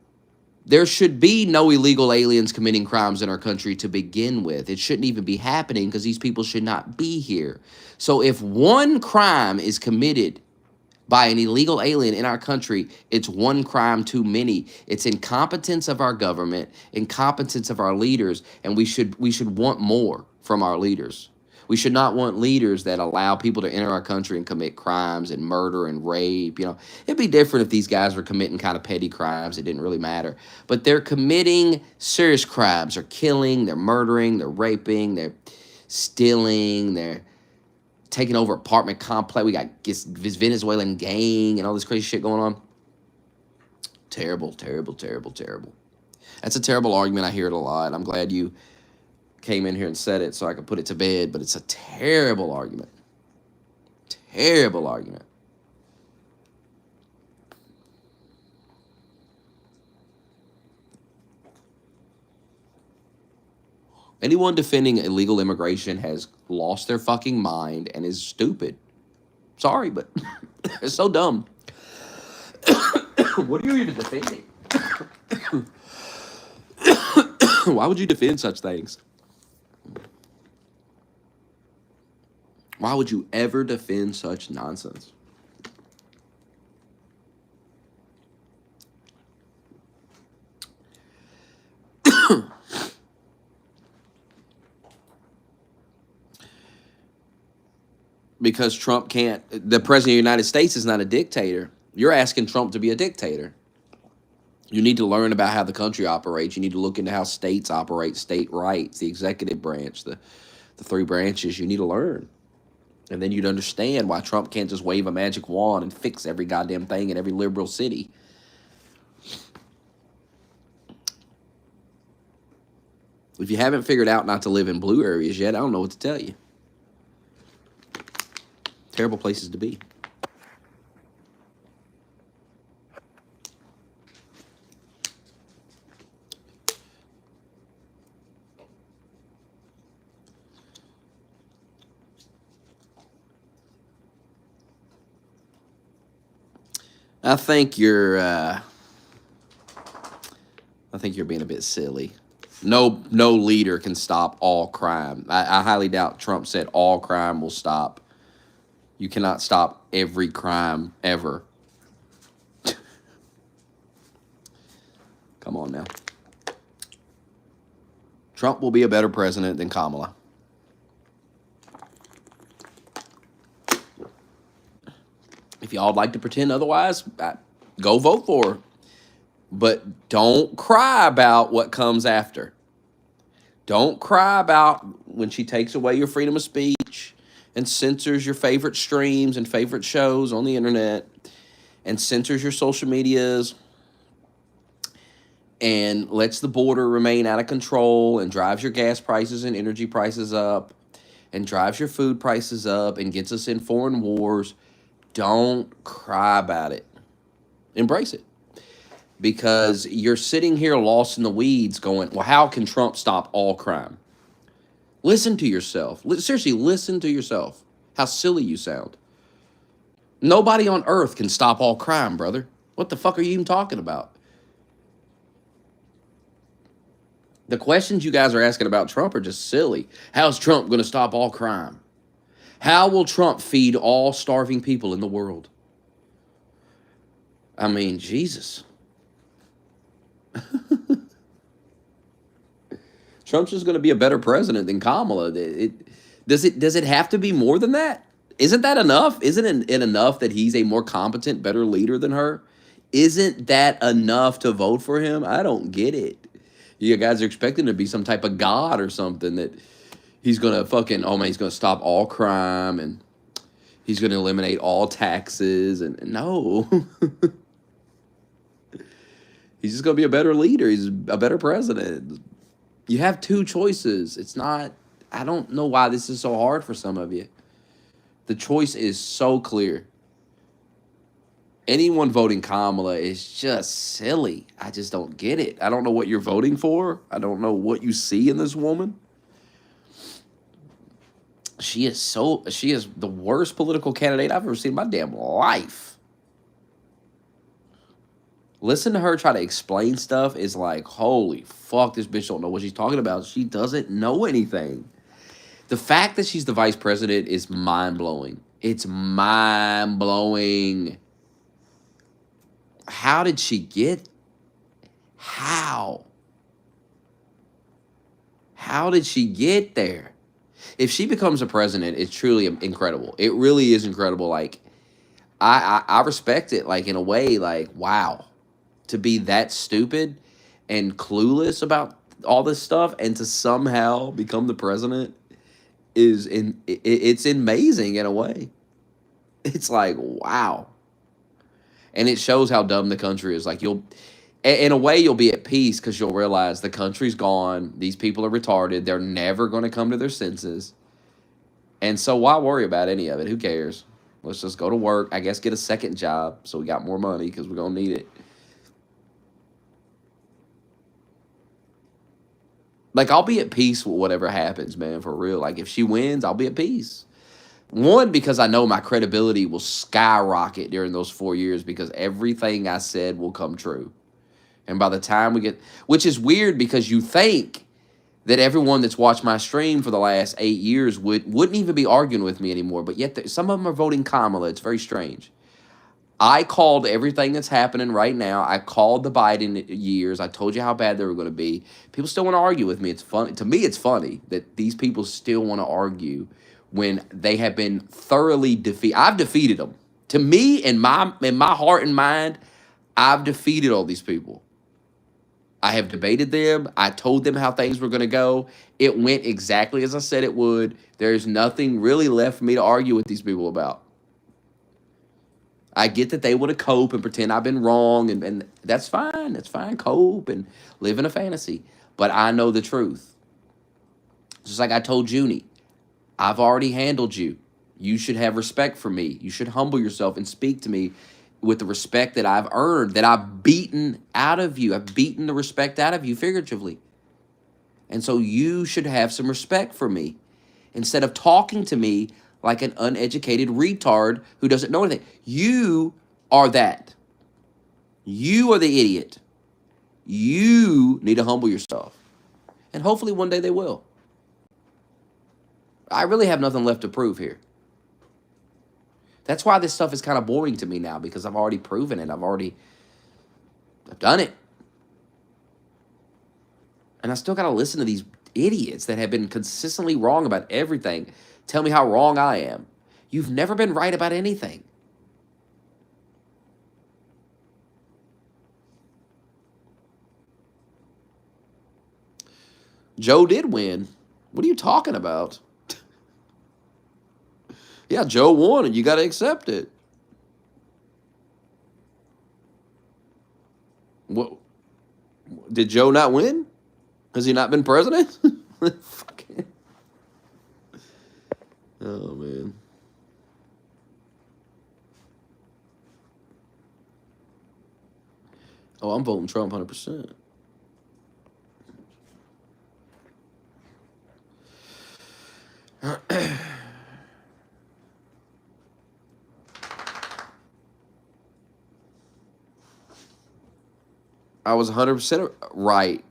there should be no illegal aliens committing crimes in our country to begin with. It shouldn't even be happening because these people should not be here. So if one crime is committed by an illegal alien in our country, it's one crime too many. It's incompetence of our government, incompetence of our leaders, and we should want more from our leaders. We should not want leaders that allow people to enter our country and commit crimes and murder and rape. You know, it'd be different if these guys were committing kind of petty crimes. It didn't really matter. But they're committing serious crimes. They're killing, they're murdering, they're raping, they're stealing, they're taking over apartment complex. We got this Venezuelan gang and all this crazy shit going on. Terrible, terrible, terrible, terrible. That's a terrible argument. I hear it a lot. I'm glad you came in here and said it so I could put it to bed, but it's a terrible argument. Terrible argument. Anyone defending illegal immigration has lost their fucking mind and is stupid. Sorry, but it's so dumb. What are you even defending? Why would you defend such things? Why would you ever defend such nonsense? Because Trump can't, the president of the United States is not a dictator. You're asking Trump to be a dictator. You need to learn about how the country operates. You need to look into how states operate, state rights, the executive branch, the three branches. You need to learn. And then you'd understand why Trump can't just wave a magic wand and fix every goddamn thing in every liberal city. If you haven't figured out not to live in blue areas yet, I don't know what to tell you. Terrible places to be. I think you're being a bit silly. No leader can stop all crime. I highly doubt Trump said all crime will stop. You cannot stop every crime ever. Come on now. Trump will be a better president than Kamala. If y'all would like to pretend otherwise, go vote for her. But don't cry about what comes after. Don't cry about when she takes away your freedom of speech and censors your favorite streams and favorite shows on the internet and censors your social medias and lets the border remain out of control and drives your gas prices and energy prices up and drives your food prices up and gets us in foreign wars. Don't cry about it. Embrace it. Because you're sitting here lost in the weeds going, well, how can Trump stop all crime? Listen to yourself. Seriously, listen to yourself. How silly you sound. Nobody on earth can stop all crime, brother. What the fuck are you even talking about? The questions you guys are asking about Trump are just silly. How's Trump going to stop all crime? How will Trump feed all starving people in the world? I mean, Jesus. Trump's just going to be a better president than Kamala. Does it have to be more than that? Isn't that enough? Isn't it enough that he's a more competent, better leader than her? Isn't that enough to vote for him? I don't get it. You guys are expecting to be some type of god or something that he's going to fucking, oh man, he's going to stop all crime and he's going to eliminate all taxes. And no. He's just going to be a better leader. He's a better president. You have two choices. It's not, I don't know why this is so hard for some of you. The choice is so clear. Anyone voting Kamala is just silly. I just don't get it. I don't know what you're voting for. I don't know what you see in this woman. She is the worst political candidate I've ever seen in my damn life. Listen to her try to explain stuff is like, holy fuck, this bitch don't know what she's talking about. She doesn't know anything. The fact that she's the vice president is mind-blowing. It's mind-blowing. How did she get? How? How did she get there? If she becomes a president, it's truly incredible. It really is incredible. Like, I respect it, like, in a way, like, wow. To be that stupid and clueless about all this stuff and to somehow become the president it's amazing in a way. It's like, wow. And it shows how dumb the country is. Like, in a way, you'll be at peace because you'll realize the country's gone. These people are retarded. They're never going to come to their senses. And so why worry about any of it? Who cares? Let's just go to work. I guess get a second job so we got more money because we're going to need it. Like, I'll be at peace with whatever happens, man, for real. Like, if she wins, I'll be at peace. One, because I know my credibility will skyrocket during those 4 years because everything I said will come true. And by the time we get... Which is weird because you think that everyone that's watched my stream for the last 8 years wouldn't even be arguing with me anymore. But yet some of them are voting Kamala. It's very strange. I called everything that's happening right now. I called the Biden years. I told you how bad they were going to be. People still want to argue with me. It's funny. To me, it's funny that these people still want to argue when they have been thoroughly defeated. I've defeated them. To me, in my heart and mind, I've defeated all these people. I have debated them. I told them how things were going to go. It went exactly as I said it would. There's nothing really left for me to argue with these people about. I get that they want to cope and pretend I've been wrong, and that's fine. That's fine. Cope and live in a fantasy. But I know the truth. Just like I told Junie, I've already handled you. You should have respect for me. You should humble yourself and speak to me with the respect that I've earned, that I've beaten out of you. I've beaten the respect out of you figuratively. And so you should have some respect for me. Instead of talking to me like an uneducated retard who doesn't know anything. You are that. You are the idiot. You need to humble yourself. And hopefully one day they will. I really have nothing left to prove here. That's why this stuff is kind of boring to me now, because I've already proven it. I've done it. And I still got to listen to these idiots that have been consistently wrong about everything. Tell me how wrong I am. You've never been right about anything. Joe did win. What are you talking about? Yeah, Joe won, and you got to accept it. What? Did Joe not win? Has he not been president? Fucking. Oh, man. Oh, I'm voting Trump 100%. I was 100% right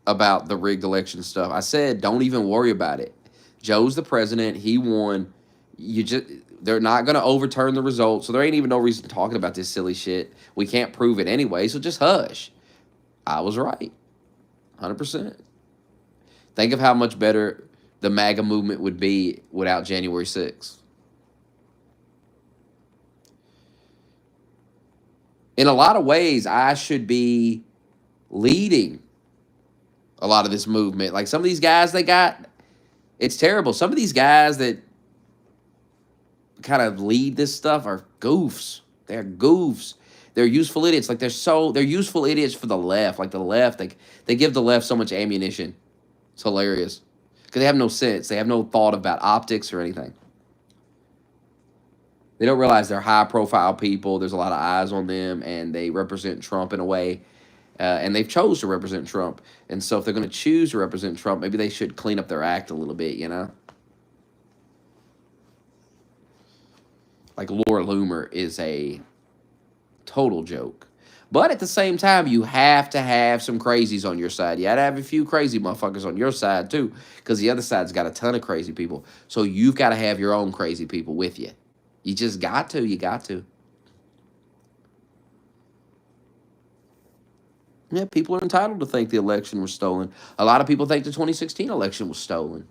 about the rigged election stuff. I said, don't even worry about it. Joe's the president. He won. They're not going to overturn the results, so there ain't even no reason talking about this silly shit. We can't prove it anyway, so just hush. I was right. 100%. Think of how much better the MAGA movement would be without January 6th. In a lot of ways, I should be leading a lot of this movement. Like some of these guys they got, it's terrible. Some of these guys that kind of lead this stuff are goofs. They're goofs. They're useful idiots. Like they're useful idiots for the left. Like the left, they give the left so much ammunition. It's hilarious. Because they have no sense. They have no thought about optics or anything. They don't realize they're high-profile people. There's a lot of eyes on them, and they represent Trump in a way. And they've chose to represent Trump. And so if they're going to choose to represent Trump, maybe they should clean up their act a little bit, you know? Like Laura Loomer is a total joke. But at the same time, you have to have some crazies on your side. You got to have a few crazy motherfuckers on your side, too. Because the other side's got a ton of crazy people. So you've got to have your own crazy people with you. You just got to. You got to. Yeah, people are entitled to think the election was stolen. A lot of people think the 2016 election was stolen.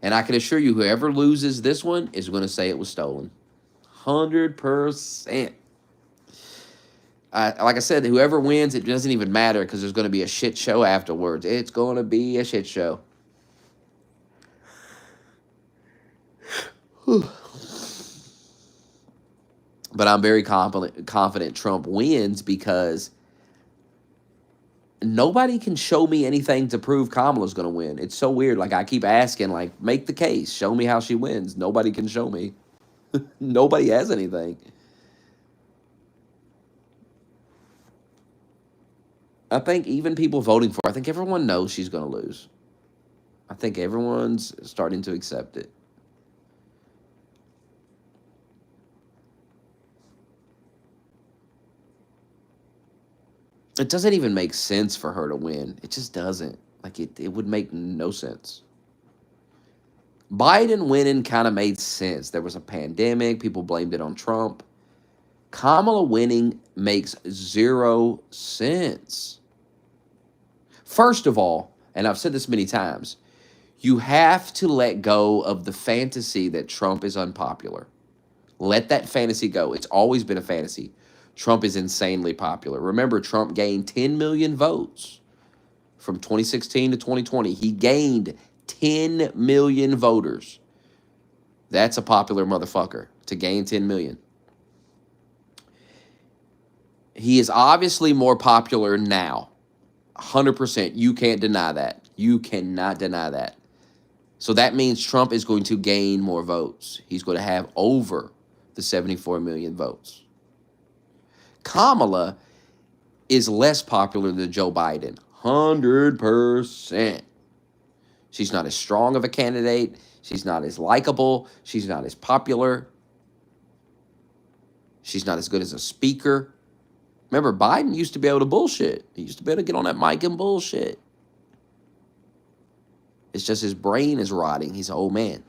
And I can assure you, whoever loses this one is going to say it was stolen. 100%. Like I said, whoever wins, it doesn't even matter because there's going to be a shit show afterwards. It's going to be a shit show. But I'm very confident Trump wins because nobody can show me anything to prove Kamala's going to win. It's so weird. Like, I keep asking, like, make the case. Show me how she wins. Nobody can show me. Nobody has anything. I think even people voting for her, I think everyone knows she's going to lose. I think everyone's starting to accept it. It doesn't even make sense for her to win. It just doesn't. Like, it would make no sense. Biden winning kind of made sense. There was a pandemic. People blamed it on Trump. Kamala winning makes zero sense. First of all, and I've said this many times, you have to let go of the fantasy that Trump is unpopular. Let that fantasy go. It's always been a fantasy. Trump is insanely popular. Remember, Trump gained 10 million votes from 2016 to 2020. He gained 10 million voters. That's a popular motherfucker to gain 10 million. He is obviously more popular now. 100%. You can't deny that. You cannot deny that. So that means Trump is going to gain more votes. He's going to have over the 74 million votes. Kamala is less popular than Joe Biden. 100%. She's not as strong of a candidate. She's not as likable. She's not as popular. She's not as good as a speaker. Remember, Biden used to be able to bullshit. He used to be able to get on that mic and bullshit. It's just his brain is rotting. He's an old man.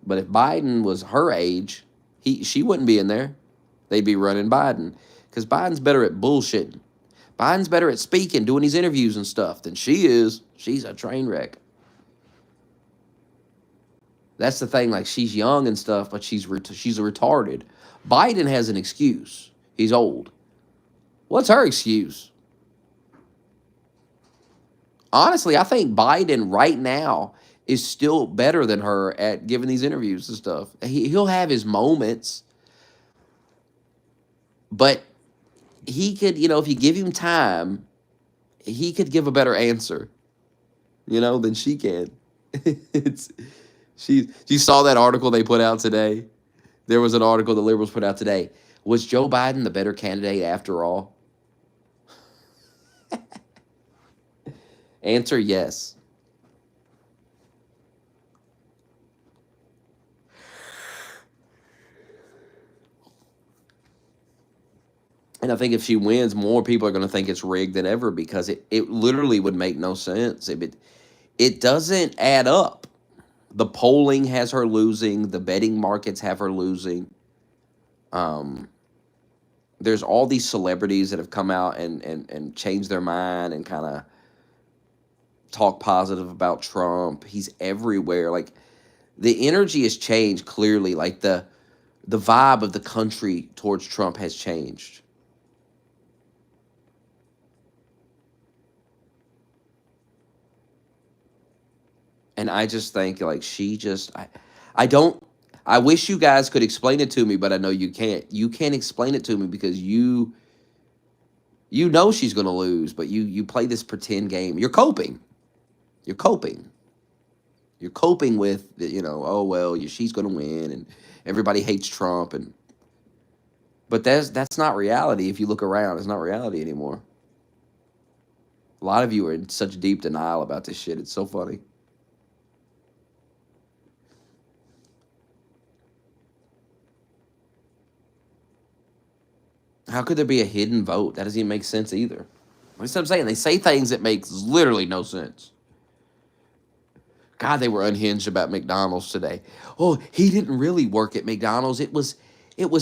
But if Biden was her age, she wouldn't be in there. They'd be running Biden. Because Biden's better at bullshitting. Biden's better at speaking, doing these interviews and stuff than she is. She's a train wreck. That's the thing. Like, she's young and stuff, but she's a retarded. Biden has an excuse. He's old. What's her excuse? Honestly, I think Biden right now is still better than her at giving these interviews and stuff. He'll have his moments, but he could, if you give him time, he could give a better answer, than she can. You saw that article they put out today? There was an article the liberals put out today. Was Joe Biden the better candidate after all? Answer, yes. And I think if she wins, more people are going to think it's rigged than ever because it literally would make no sense. It doesn't add up. The polling has her losing. The betting markets have her losing. There's all these celebrities that have come out and changed their mind and kind of talk positive about Trump. He's everywhere. Like, the energy has changed clearly. Like, the vibe of the country towards Trump has changed. And I just think, like, I wish you guys could explain it to me, but I know you can't. You can't explain it to me because you know she's going to lose, but you play this pretend game. You're coping. You're coping. You're coping with, oh, well, she's going to win, and everybody hates Trump. But that's not reality. If you look around, it's not reality anymore. A lot of you are in such deep denial about this shit. It's so funny. How could there be a hidden vote? That doesn't even make sense either. That's what I'm saying. They say things that make literally no sense. God, they were unhinged about McDonald's today. Oh, he didn't really work at McDonald's. It was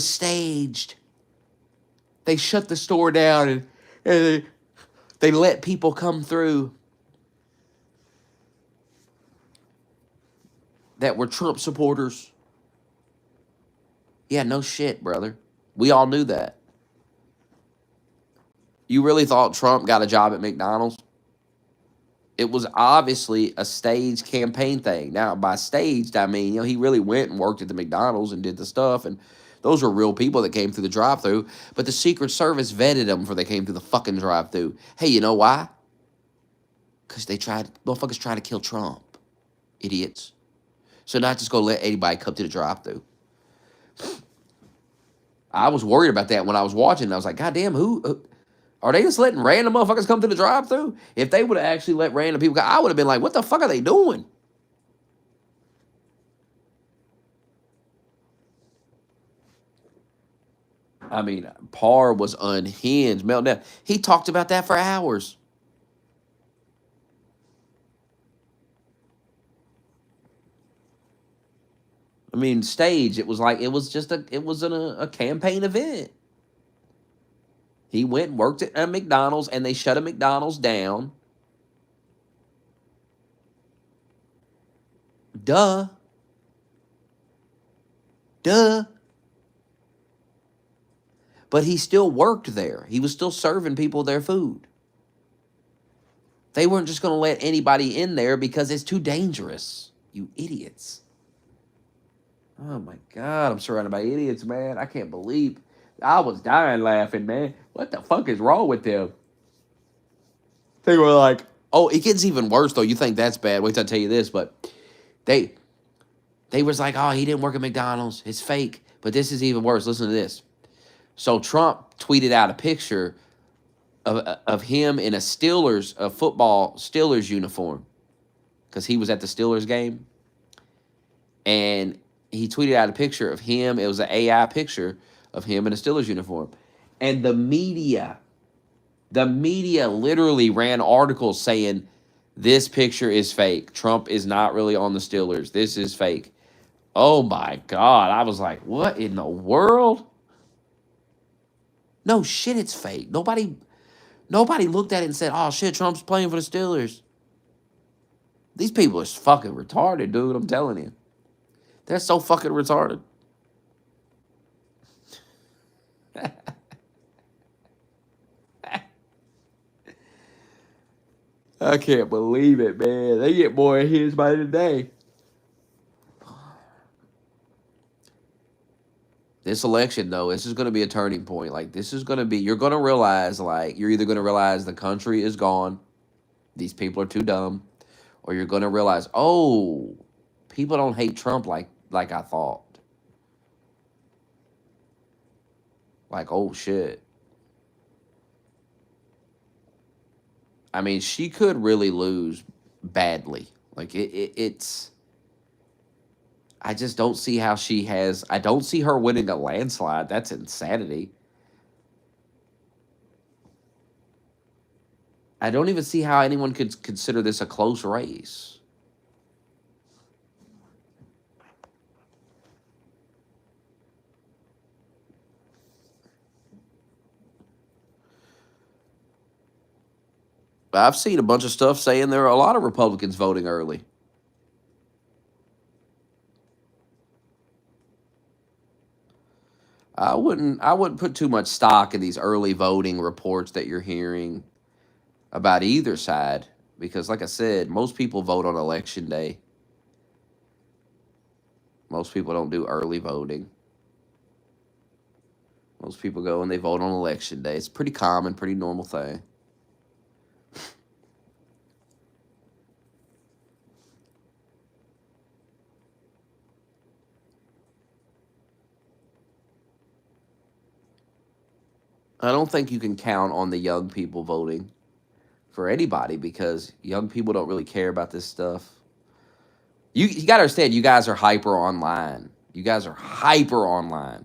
staged. They shut the store down and they let people come through that were Trump supporters. Yeah, no shit, brother. We all knew that. You really thought Trump got a job at McDonald's? It was obviously a staged campaign thing. Now, by staged, I mean, he really went and worked at the McDonald's and did the stuff, and those were real people that came through the drive-thru, but the Secret Service vetted them before they came through the fucking drive-thru. Hey, you know why? Because motherfuckers tried to kill Trump. Idiots. So not just go let anybody come to the drive-thru. I was worried about that when I was watching. I was like, God damn, who are they just letting random motherfuckers come to the drive-thru? If they would have actually let random people go, I would have been like, what the fuck are they doing? I mean, Parr was unhinged, meltdown. He talked about that for hours. I mean, stage. It was a campaign event. He went and worked at a McDonald's, and they shut a McDonald's down. Duh. But he still worked there. He was still serving people their food. They weren't just going to let anybody in there because it's too dangerous. You idiots. Oh, my God. I'm surrounded by idiots, man. I can't believe. I was dying laughing, man. What the fuck is wrong with them? They were like, oh, it gets even worse, though. You think that's bad. Wait till I tell you this. But they was like, oh, he didn't work at McDonald's. It's fake. But this is even worse. Listen to this. So Trump tweeted out a picture of him in a football Steelers uniform, because he was at the Steelers game. And he tweeted out a picture of him. It was an AI picture of him in a Steelers uniform. And the media literally ran articles saying, this picture is fake. Trump is not really on the Steelers. This is fake. Oh, my God. I was like, what in the world? No shit, it's fake. Nobody Nobody looked at it and said, "Oh shit, Trump's playing for the Steelers." These people are fucking retarded, dude. I'm telling you, they're so fucking retarded. I can't believe it, man. They get more hits by the day. This election, though, this is going to be a turning point. Like, this is going to be, you're going to realize, like, you're either going to realize the country is gone, these people are too dumb, or you're going to realize, oh, people don't hate Trump like I thought. Like, oh, shit. I mean, she could really lose badly. Like, it's, I just don't see how she has, I don't see her winning a landslide. That's insanity. I don't even see how anyone could consider this a close race. I've seen a bunch of stuff saying there are a lot of Republicans voting early. I wouldn't put too much stock in these early voting reports that you're hearing about either side because like I said, most people vote on election day. Most people don't do early voting. Most people go and they vote on election day. It's pretty common, pretty normal thing. I don't think you can count on the young people voting for anybody because young people don't really care about this stuff. You got to understand, you guys are hyper online. You guys are hyper online.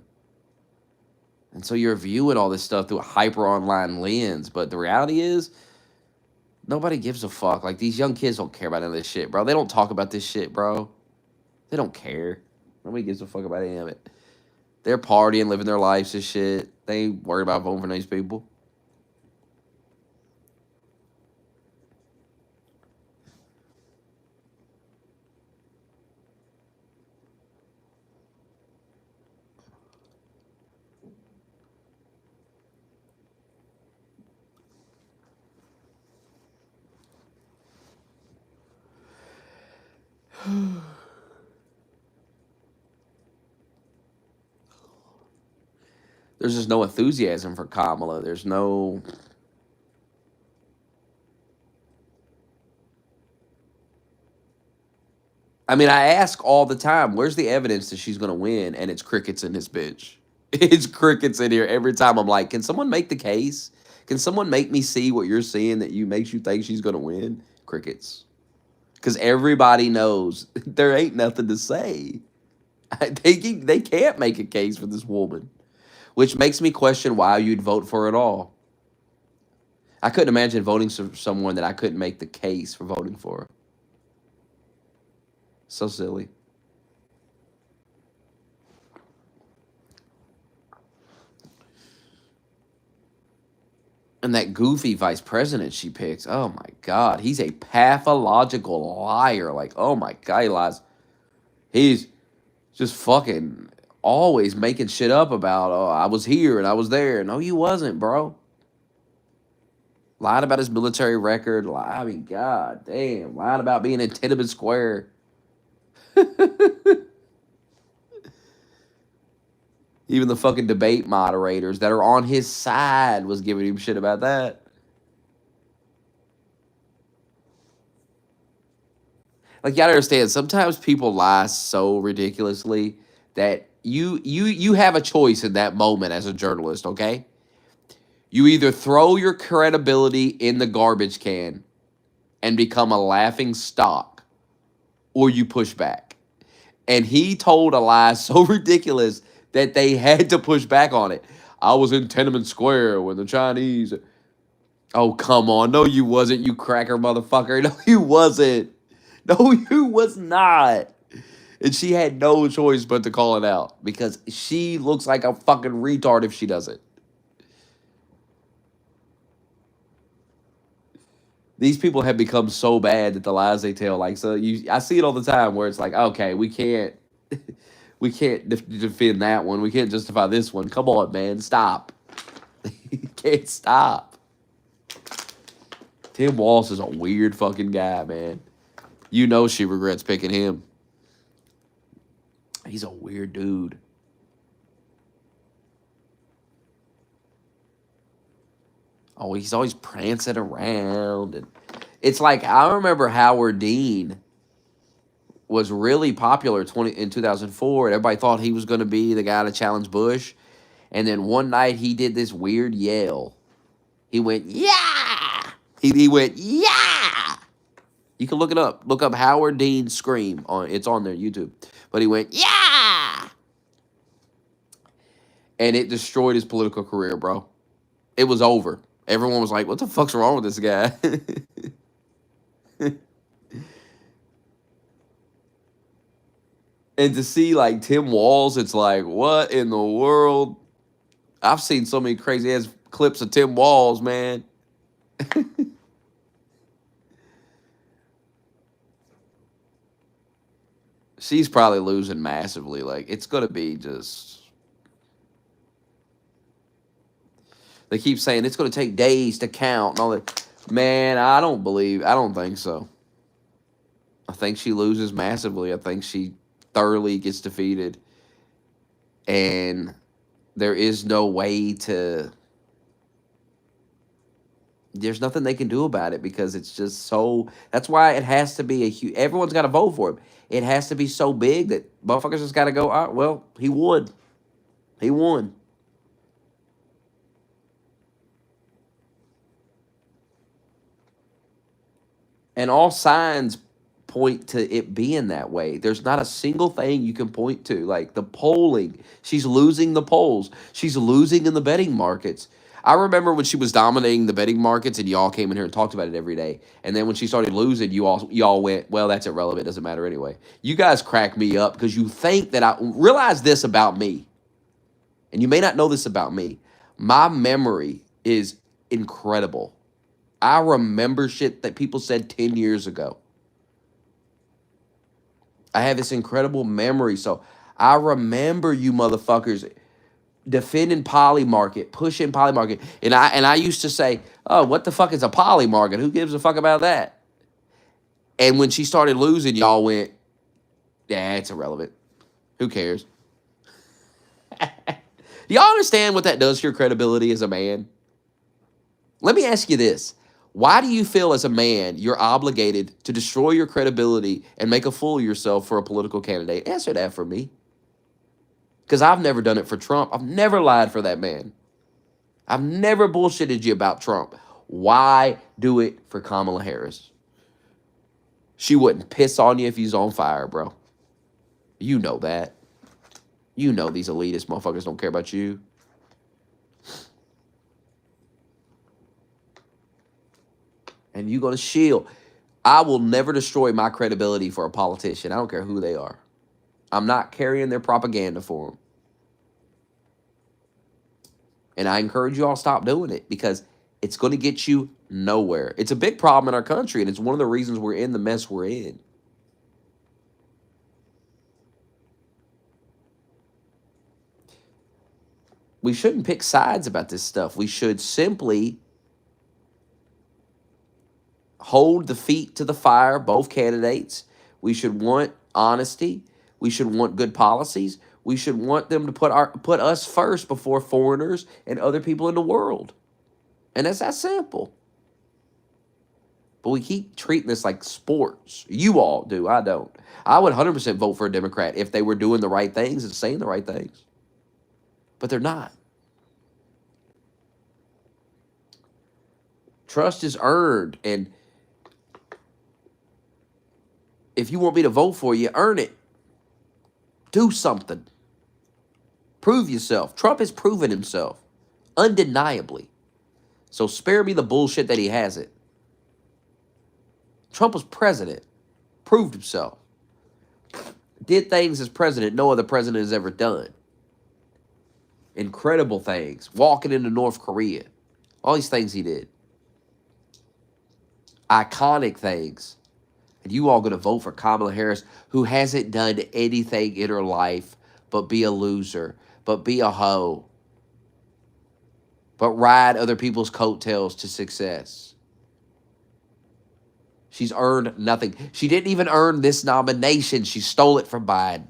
And so you're viewing all this stuff through a hyper online lens. But the reality is, nobody gives a fuck. Like, these young kids don't care about any of this shit, bro. They don't talk about this shit, bro. They don't care. Nobody gives a fuck about any of it. They're partying, living their lives and shit. They ain't worried about voting for these people. There's just no enthusiasm for Kamala. There's no. I mean, I ask all the time, where's the evidence that she's going to win? And it's crickets in this bitch. It's crickets in here every time. I'm like, can someone make the case? Can someone make me see what you're seeing that makes you think she's going to win? Crickets. Because everybody knows there ain't nothing to say. They can't make a case for this woman, which makes me question why you'd vote for it all. I couldn't imagine voting for someone that I couldn't make the case for voting for. So silly. And that goofy vice president she picks, oh my God, he's a pathological liar. Like, oh my God, he lies. He's just fucking always making shit up about, oh, I was here and I was there. No, you wasn't, bro. Lied about his military record. I mean, God damn. Lied about being in Tiananmen Square. Even the fucking debate moderators that are on his side was giving him shit about that. Like, you gotta understand, sometimes people lie so ridiculously that you have a choice in that moment as a journalist, okay? You either throw your credibility in the garbage can and become a laughing stock, or you push back. And he told a lie so ridiculous that they had to push back on it. I was in Tiananmen Square when the Chinese. Oh, come on. No, you wasn't, you cracker motherfucker. No, you wasn't. No, you was not. And she had no choice but to call it out because she looks like a fucking retard if she does it. these people have become so bad that the lies they tell, like, so I see it all the time where it's like, okay, we can't defend that one. We can't justify this one. Come on, man, stop. You can't stop. Tim Walz is a weird fucking guy, man. You know she regrets picking him. He's a weird dude. Oh, he's always prancing around. And it's like, I remember Howard Dean was really popular in 2004, and everybody thought he was going to be the guy to challenge Bush. And then one night he did this weird yell. He went, yeah! He went, yeah! You can look it up. Look up Howard Dean scream. It's on there, YouTube. But he went, yeah! And it destroyed his political career, bro. It was over. Everyone was like, what the fuck's wrong with this guy? And to see, like, Tim Walz, it's like, what in the world? I've seen so many crazy-ass clips of Tim Walz, man. She's probably losing massively. Like, it's going to be just... They keep saying it's going to take days to count and all that. Man, I don't think so. I think she loses massively. I think she thoroughly gets defeated. And there is no way to... There's nothing they can do about it because it's just so... That's why it has to be a huge... Everyone's got to vote for him. It has to be so big that motherfuckers just got to go, all right, well, he won. He won. And all signs point to it being that way. There's not a single thing you can point to. Like the polling, she's losing the polls. She's losing in the betting markets. I remember when she was dominating the betting markets and y'all came in here and talked about it every day. And then when she started losing, y'all went, well, that's irrelevant. It doesn't matter anyway. You guys crack me up because you think that I realize this about me. And you may not know this about me. My memory is incredible. I remember shit that people said 10 years ago. I have this incredible memory. So I remember you motherfuckers defending poly market, pushing poly market. And I used to say, oh, what the fuck is a poly market? Who gives a fuck about that? And when she started losing, y'all went, yeah, it's irrelevant. Who cares? Do y'all understand what that does to your credibility as a man? Let me ask you this. Why do you feel as a man you're obligated to destroy your credibility and make a fool of yourself for a political candidate? Answer that for me. Because I've never done it for Trump. I've never lied for that man. I've never bullshitted you about Trump. Why do it for Kamala Harris? She wouldn't piss on you if he's on fire, bro. You know that. You know these elitist motherfuckers don't care about you. And you're going to shield. I will never destroy my credibility for a politician. I don't care who they are. I'm not carrying their propaganda for them. And I encourage you all to stop doing it because it's going to get you nowhere. It's a big problem in our country, and it's one of the reasons we're in the mess we're in. We shouldn't pick sides about this stuff. We should simply hold the feet to the fire, both candidates. We should want honesty. We should want good policies. We should want them to put us first before foreigners and other people in the world. And it's that simple. But we keep treating this like sports. You all do. I don't. I would 100% vote for a Democrat if they were doing the right things and saying the right things. But they're not. Trust is earned, and if you want me to vote for you, earn it. Do something. Prove yourself. Trump has proven himself, undeniably. So spare me the bullshit that he hasn't. Trump was president, proved himself, did things as president no other president has ever done. Incredible things. Walking into North Korea. All these things he did. iconic things. And you all going to vote for Kamala Harris, who hasn't done anything in her life but be a loser, but be a hoe, but ride other people's coattails to success. She's earned nothing. She didn't even earn this nomination. She stole it from Biden.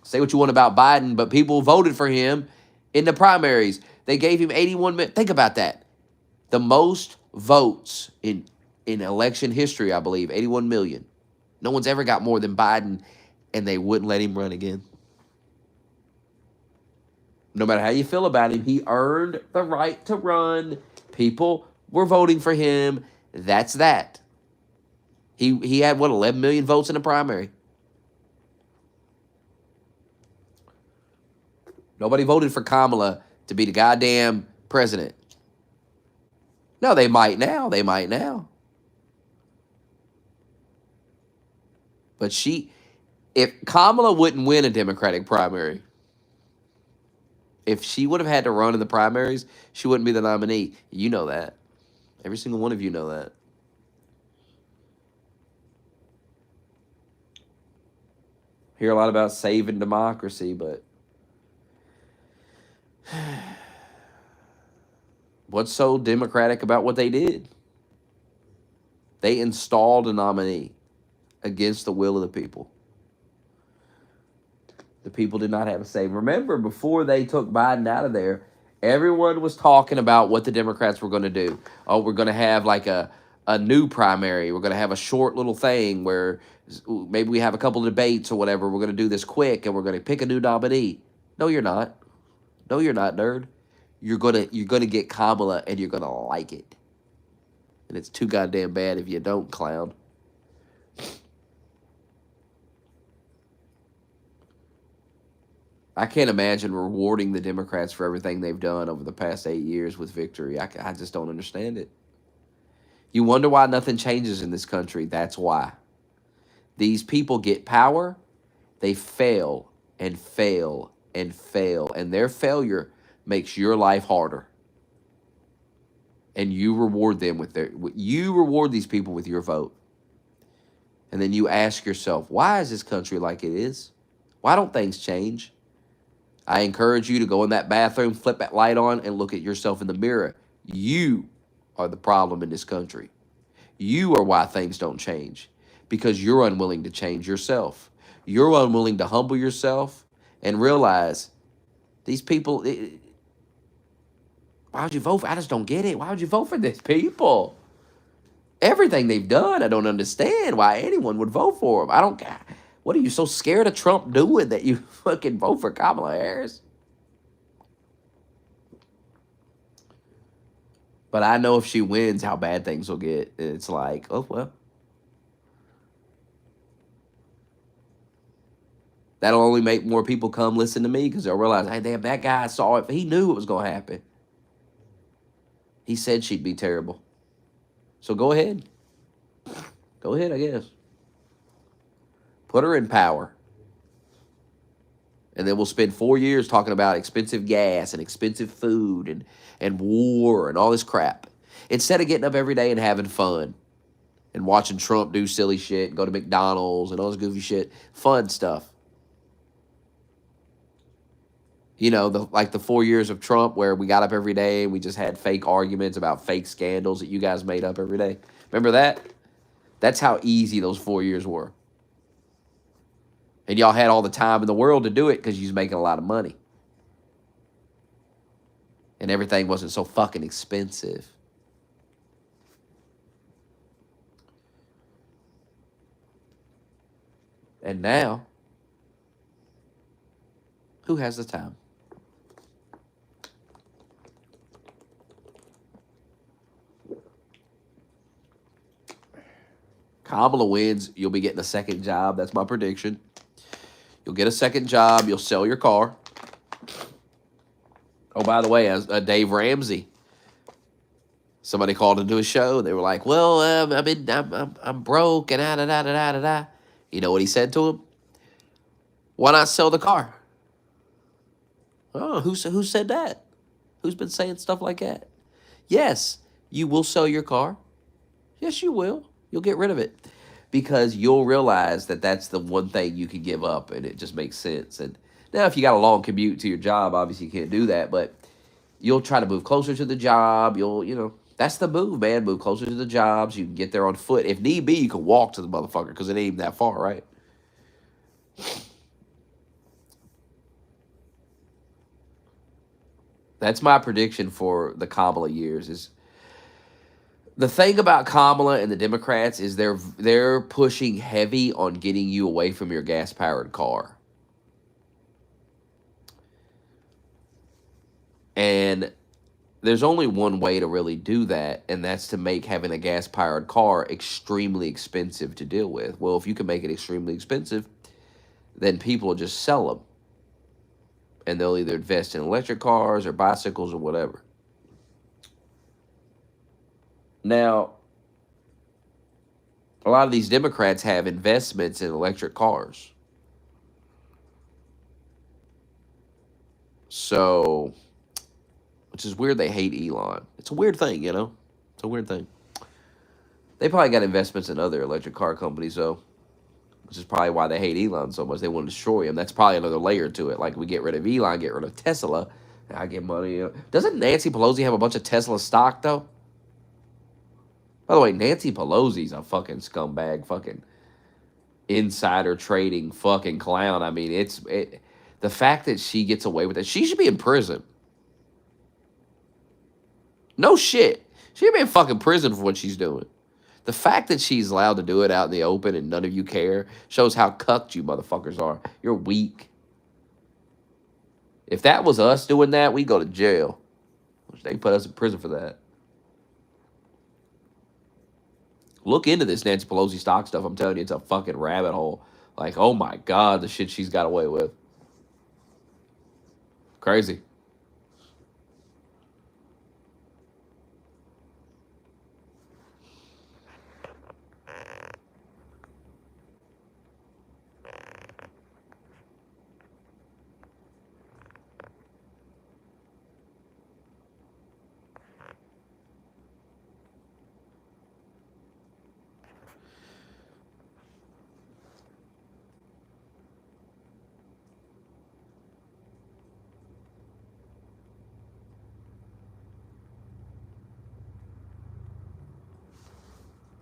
Say what you want about Biden, but people voted for him in the primaries. They gave him 81 million. Think about that. The most votes in election history, I believe, 81 million. No one's ever got more than Biden, and they wouldn't let him run again. No matter how you feel about him, he earned the right to run. People were voting for him. That's that. He had, 11 million votes in the primary. Nobody voted for Kamala to be the goddamn president. No, they might now. They might now. But if Kamala wouldn't win a Democratic primary, if she would have had to run in the primaries, she wouldn't be the nominee. You know that. Every single one of you know that. Hear a lot about saving democracy, but what's so democratic about what they did? They installed a nominee against the will of the people. The people did not have a say. Remember, before they took Biden out of there, everyone was talking about what the Democrats were going to do. Oh, we're going to have like a new primary. We're going to have a short little thing where maybe we have a couple of debates or whatever. We're going to do this quick, and we're going to pick a new nominee. No, you're not. No, you're not, nerd. You're gonna get Kamala, and you're gonna like it. And it's too goddamn bad if you don't, clown. I can't imagine rewarding the Democrats for everything they've done over the past 8 years with victory. I just don't understand it. You wonder why nothing changes in this country. That's why. These people get power, they fail and fail and fail, and their failure makes your life harder. And you reward them you reward these people with your vote. And then you ask yourself, why is this country like it is? Why don't things change? I encourage you to go in that bathroom, flip that light on, and look at yourself in the mirror. You are the problem in this country. You are why things don't change, because you're unwilling to change yourself. You're unwilling to humble yourself and realize these people, why would you vote for? I just don't get it. Why would you vote for these people? Everything they've done, I don't understand why anyone would vote for them. I don't. What are you so scared of Trump doing that you fucking vote for Kamala Harris? But I know if she wins, how bad things will get. It's like, oh, well. That'll only make more people come listen to me because they'll realize, hey, damn, that guy saw it. He knew it was going to happen. He said she'd be terrible. So go ahead. Go ahead, I guess. Put her in power. And then we'll spend 4 years talking about expensive gas and expensive food and war and all this crap. Instead of getting up every day and having fun and watching Trump do silly shit, go to McDonald's and all this goofy shit, fun stuff. You know, the 4 years of Trump where we got up every day and we just had fake arguments about fake scandals that you guys made up every day. Remember that? That's how easy those 4 years were. And y'all had all the time in the world to do it because you was making a lot of money. And everything wasn't so fucking expensive. And now, who has the time? Kamala wins, you'll be getting a second job. That's my prediction. You'll get a second job. You'll sell your car. Oh, by the way, Dave Ramsey, somebody called into a show. They were like, "Well, I'm broke and da da da da da da." You know what he said to him? Why not sell the car? Oh, who said that? Who's been saying stuff like that? Yes, you will sell your car. Yes, you will. You'll get rid of it because you'll realize that that's the one thing you can give up, and it just makes sense. And now, if you got a long commute to your job, obviously you can't do that, but you'll try to move closer to the job. That's the move, man. Move closer to the jobs. You can get there on foot. If need be, you can walk to the motherfucker because it ain't even that far, right? That's my prediction for the Kamala years. Is the thing about Kamala and the Democrats is they're pushing heavy on getting you away from your gas powered car. And there's only one way to really do that, and that's to make having a gas powered car extremely expensive to deal with. Well, if you can make it extremely expensive, then people will just sell them. And they'll either invest in electric cars or bicycles or whatever. Now, a lot of these Democrats have investments in electric cars. So, which is weird they hate Elon. It's a weird thing, you know? It's a weird thing. They probably got investments in other electric car companies, though, which is probably why they hate Elon so much. They want to destroy him. That's probably another layer to it. Like, we get rid of Elon, get rid of Tesla, and I get money. Doesn't Nancy Pelosi have a bunch of Tesla stock, though? By the way, Nancy Pelosi's a fucking scumbag, fucking insider trading fucking clown. I mean, the fact that she gets away with it, she should be in prison. No shit. She should be in fucking prison for what she's doing. The fact that she's allowed to do it out in the open and none of you care shows how cucked you motherfuckers are. You're weak. If that was us doing that, we'd go to jail. They put us in prison for that. Look into this Nancy Pelosi stock stuff. I'm telling you, it's a fucking rabbit hole. Like, oh my God, the shit she's got away with. Crazy.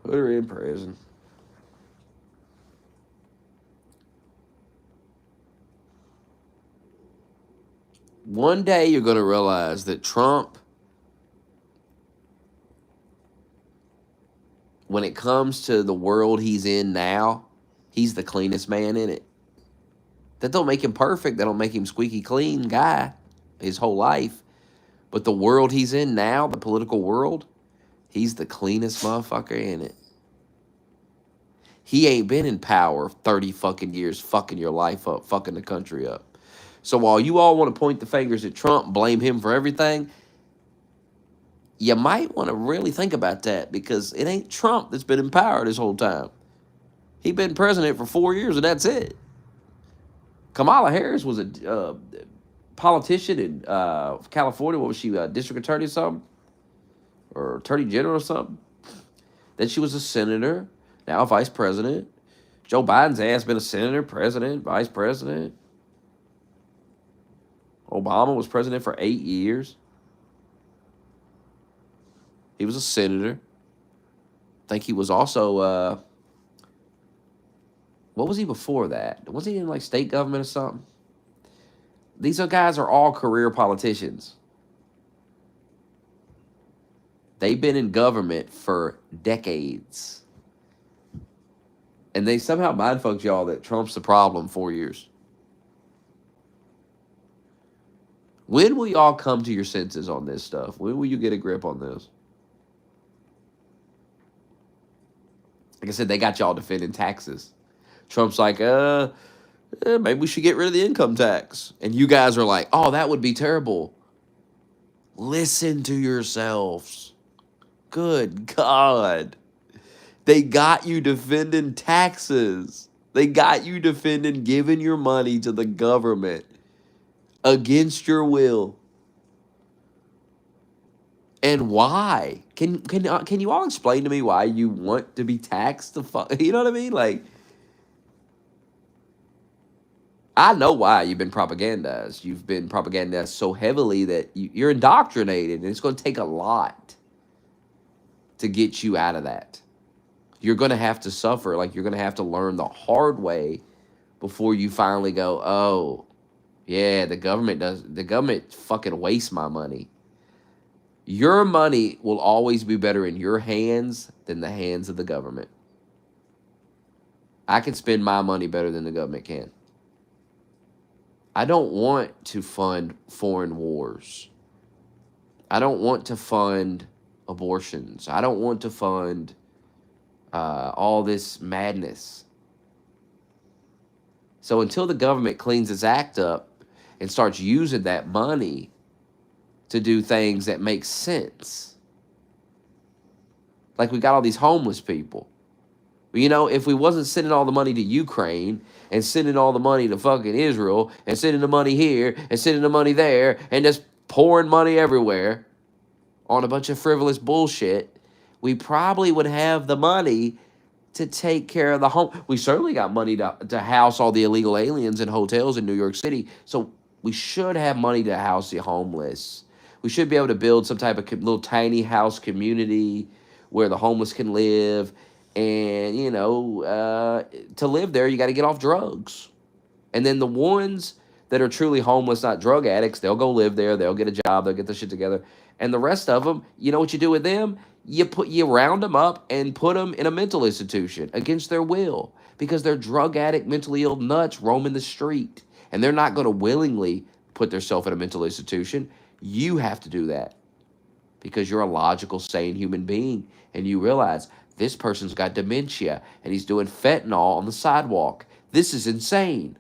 Put her in prison. One day you're going to realize that Trump, when it comes to the world he's in now, he's the cleanest man in it. That don't make him perfect. That don't make him squeaky clean guy his whole life. But the world he's in now, the political world, he's the cleanest motherfucker in it. He ain't been in power 30 fucking years, fucking your life up, fucking the country up. So while you all want to point the fingers at Trump, blame him for everything, you might want to really think about that because it ain't Trump that's been in power this whole time. He been president for 4 years and that's it. Kamala Harris was a politician in California. What was she, district attorney or something? Or attorney general or something? Then she was a senator, now a vice president. Joe Biden's ass been a senator, president, vice president. Obama was president for 8 years. He was a senator. I think he was also, what was he before that? Was he in like state government or something? These guys are all career politicians. They've been in government for decades. And they somehow mindfucked y'all that Trump's the problem 4 years. When will y'all come to your senses on this stuff? When will you get a grip on this? Like I said, they got y'all defending taxes. Trump's like, maybe we should get rid of the income tax. And you guys are like, oh, that would be terrible. Listen to yourselves. Good God. They got you defending taxes. They got you defending giving your money to the government against your will. And why? Can you all explain to me why you want to be taxed the fuck? You know what I mean? Like, I know why you've been propagandized. You've been propagandized so heavily that you're indoctrinated, and it's going to take a lot to get you out of that. You're going to have to suffer. Like, you're going to have to learn the hard way before you finally go, oh, yeah, the government fucking wastes my money. Your money will always be better in your hands than the hands of the government. I can spend my money better than the government can. I don't want to fund foreign wars. I don't want to fund abortions. I don't want to fund all this madness. So until the government cleans its act up and starts using that money to do things that make sense, like we got all these homeless people. You know, if we wasn't sending all the money to Ukraine and sending all the money to fucking Israel and sending the money here and sending the money there and just pouring money everywhere on a bunch of frivolous bullshit, we probably would have the money to take care of the home. We certainly got money to house all the illegal aliens in hotels in New York City. So we should have money to house the homeless. We should be able to build some type of little tiny house community where the homeless can live. And, you know, to live there, you got to get off drugs. And then the ones that are truly homeless, not drug addicts, they'll go live there. They'll get a job. They'll get their shit together. And the rest of them, you know what you do with them? You round them up and put them in a mental institution against their will because they're drug addict, mentally ill nuts roaming the street. And they're not going to willingly put themselves in a mental institution. You have to do that because you're a logical, sane human being. And you realize this person's got dementia and he's doing fentanyl on the sidewalk. This is insane.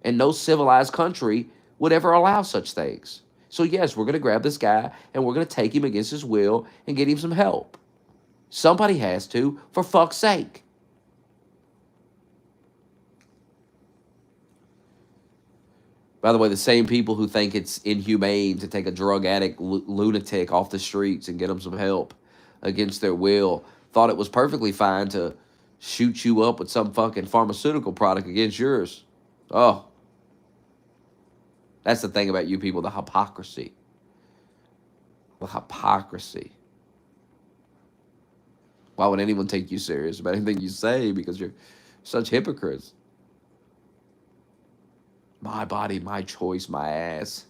And no civilized country would ever allow such things. So yes, we're going to grab this guy and we're going to take him against his will and get him some help. Somebody has to, for fuck's sake. By the way, the same people who think it's inhumane to take a drug addict lunatic off the streets and get them some help against their will thought it was perfectly fine to shoot you up with some fucking pharmaceutical product against yours. Oh. That's the thing about you people, the hypocrisy. The hypocrisy. Why would anyone take you serious about anything you say? Because you're such hypocrites. My body, my choice, my ass.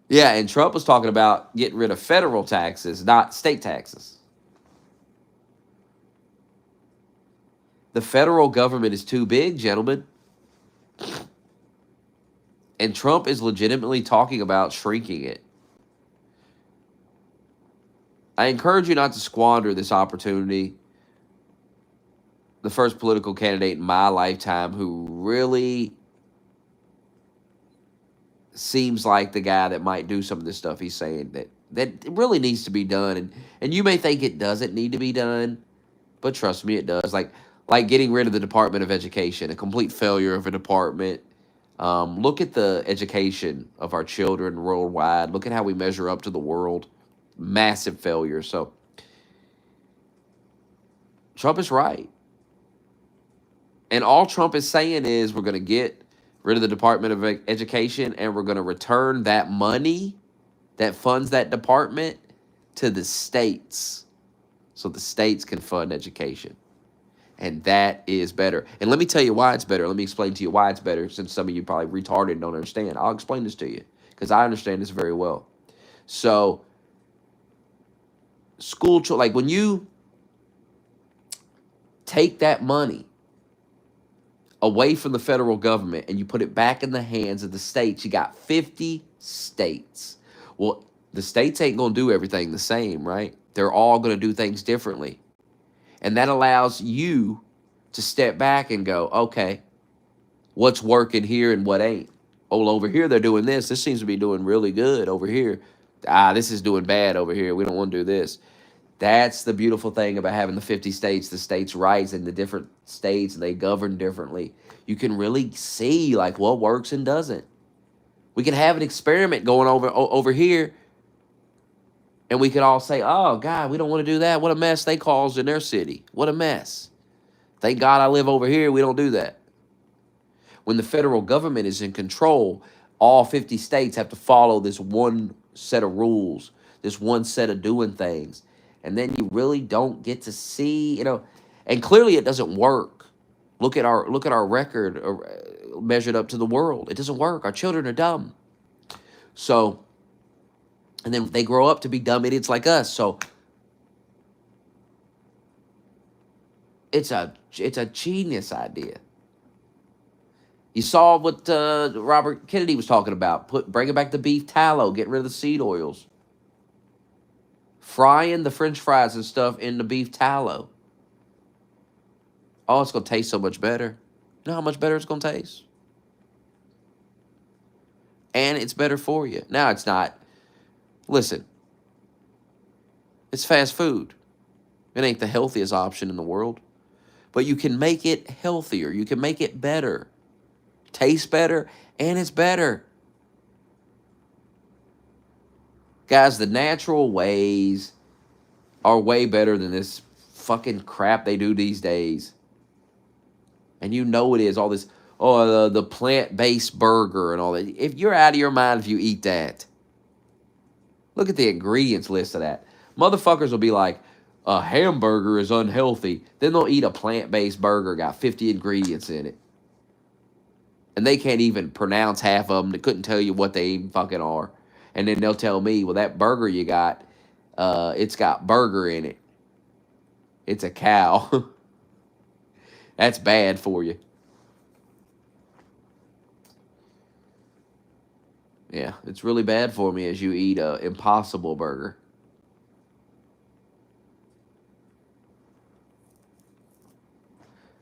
Yeah, and Trump was talking about getting rid of federal taxes, not state taxes. The federal government is too big, gentlemen. And Trump is legitimately talking about shrinking it. I encourage you not to squander this opportunity. The first political candidate in my lifetime who really seems like the guy that might do some of this stuff he's saying that really needs to be done. And you may think it doesn't need to be done, but trust me, it does. Like getting rid of the Department of Education, a complete failure of a department. Look at the education of our children worldwide. Look at how we measure up to the world. Massive failure. So Trump is right. And all Trump is saying is we're going to get rid of the Department of Education and we're going to return that money that funds that department to the states so the states can fund education. And that is better. And let me tell you why it's better. Let me explain to you why it's better, since some of you probably retarded and don't understand. I'll explain this to you because I understand this very well. So, like when you take that money away from the federal government and you put it back in the hands of the states, you got 50 states. Well, the states ain't going to do everything the same, right? They're all going to do things differently. And that allows you to step back and go, okay, what's working here and what ain't? Oh, over here they're doing this. This seems to be doing really good over here. This is doing bad over here. We don't want to do this. That's the beautiful thing about having the 50 states, the states' rights, and the different states, and they govern differently. You can really see like what works and doesn't. We can have an experiment going over here, and we could all say, "Oh God, we don't want to do that. What a mess they caused in their city. What a mess. Thank God I live over here. We don't do that." When the federal government is in control, all 50 states have to follow this one set of rules, this one set of doing things. And then you really don't get to see, and clearly it doesn't work. Look at our record measured up to the world. It doesn't work. Our children are dumb. So, and then they grow up to be dumb idiots like us. So it's a genius idea. You saw what Robert Kennedy was talking about, bringing back the beef tallow, getting rid of the seed oils, frying the French fries and stuff in the beef tallow. Oh, it's gonna taste so much better. You know how much better it's gonna taste, and it's better for you. Now it's not. Listen, it's fast food. It ain't the healthiest option in the world, but you can make it healthier. You can make it better. Tastes better, and it's better. Guys, the natural ways are way better than this fucking crap they do these days. And you know it is. All this, the plant-based burger and all that. If you're out of your mind if you eat that. Look at the ingredients list of that. Motherfuckers will be like, a hamburger is unhealthy. Then they'll eat a plant-based burger, got 50 ingredients in it. And they can't even pronounce half of them. They couldn't tell you what they even fucking are. And then they'll tell me, well, that burger you got, it's got burger in it. It's a cow. That's bad for you. Yeah, it's really bad for me as you eat a Impossible Burger.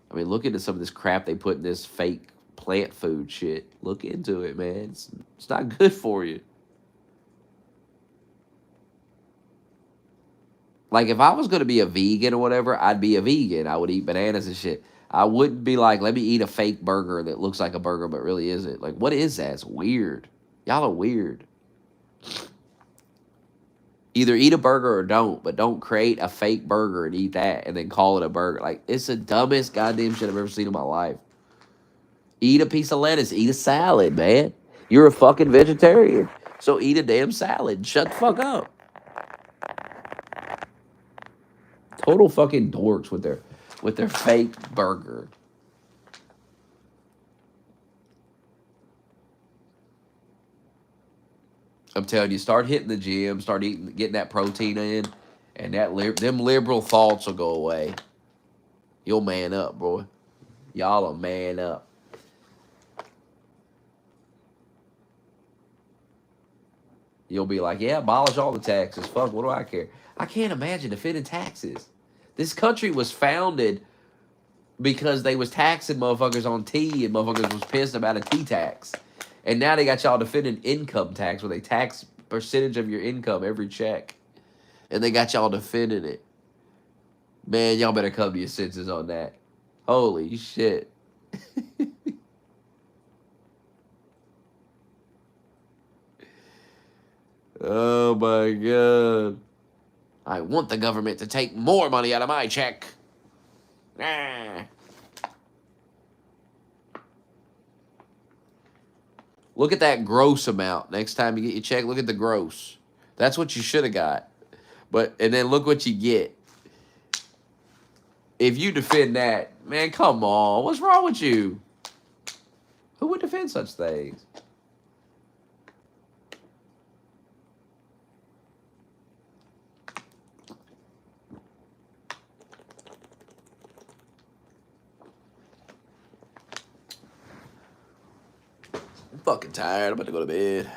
I mean, look into some of this crap they put in this fake plant food shit. Look into it, man. It's not good for you. Like, if I was going to be a vegan or whatever, I'd be a vegan. I would eat bananas and shit. I wouldn't be like, let me eat a fake burger that looks like a burger but really isn't. Like, what is that? It's weird. Y'all are weird. Either eat a burger or don't, but don't create a fake burger and eat that and then call it a burger. Like, it's the dumbest goddamn shit I've ever seen in my life. Eat a piece of lettuce. Eat a salad, man. You're a fucking vegetarian. So eat a damn salad. Shut the fuck up. Total fucking dorks with their fake burger. I'm telling you, start hitting the gym, start getting that protein in, and them liberal thoughts will go away. You'll man up, boy. Y'all will man up. You'll be like, yeah, abolish all the taxes. Fuck, what do I care? I can't imagine defending taxes. This country was founded because they was taxing motherfuckers on tea, and motherfuckers was pissed about a tea tax. And now they got y'all defending income tax, where they tax percentage of your income every check. And they got y'all defending it. Man, y'all better come to your senses on that. Holy shit. Oh my God. I want the government to take more money out of my check. Ah. Look at that gross amount. Next time you get your check, look at the gross. That's what you should have got. And then look what you get. If you defend that, man, come on. What's wrong with you? Who would defend such things? I'm fucking tired. I'm about to go to bed.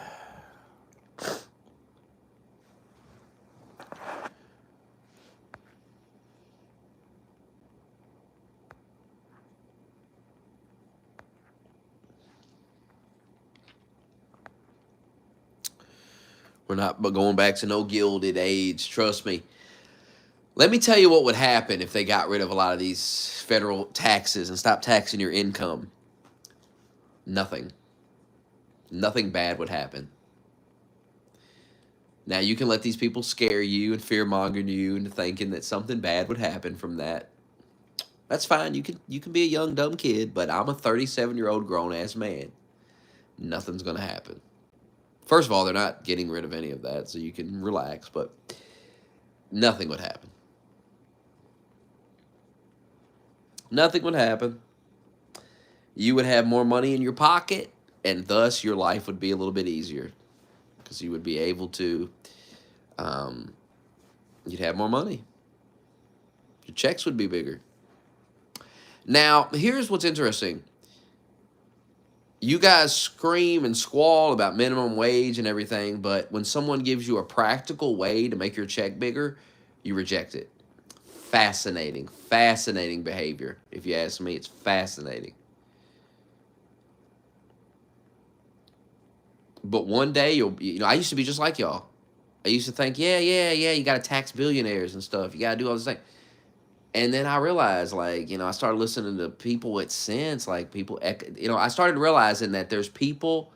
We're not going back to no Gilded Age. Trust me. Let me tell you what would happen if they got rid of a lot of these federal taxes and stopped taxing your income. Nothing. Nothing bad would happen. Now, you can let these people scare you and fear-monger you into thinking that something bad would happen from that. That's fine. You can be a young, dumb kid, but I'm a 37-year-old grown-ass man. Nothing's going to happen. First of all, they're not getting rid of any of that, so you can relax, but nothing would happen. Nothing would happen. You would have more money in your pocket, and thus your life would be a little bit easier because you would be able to, you'd have more money. Your checks would be bigger. Now, here's what's interesting. You guys scream and squall about minimum wage and everything, but when someone gives you a practical way to make your check bigger, you reject it. Fascinating. Fascinating behavior. If you ask me, it's fascinating. But one day, I used to be just like y'all. I used to think, yeah, you got to tax billionaires and stuff. You got to do all this thing. And then I realized, I started listening to people with sense, I started realizing that there's people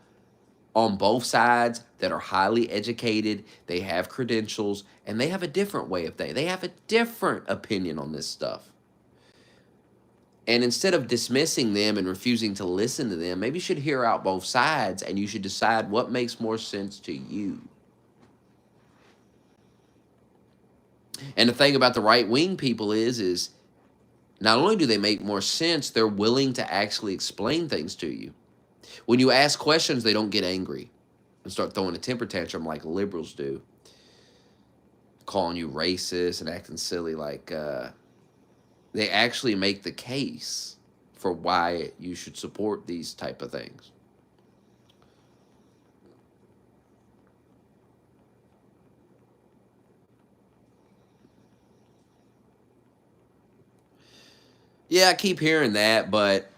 on both sides that are highly educated, they have credentials, and they have a different way of thinking. They have a different opinion on this stuff. And instead of dismissing them and refusing to listen to them, maybe you should hear out both sides and you should decide what makes more sense to you. And the thing about the right-wing people is not only do they make more sense, they're willing to actually explain things to you. When you ask questions, they don't get angry and start throwing a temper tantrum like liberals do, calling you racist and acting silly. They actually make the case for why you should support these type of things. Yeah, I keep hearing that, but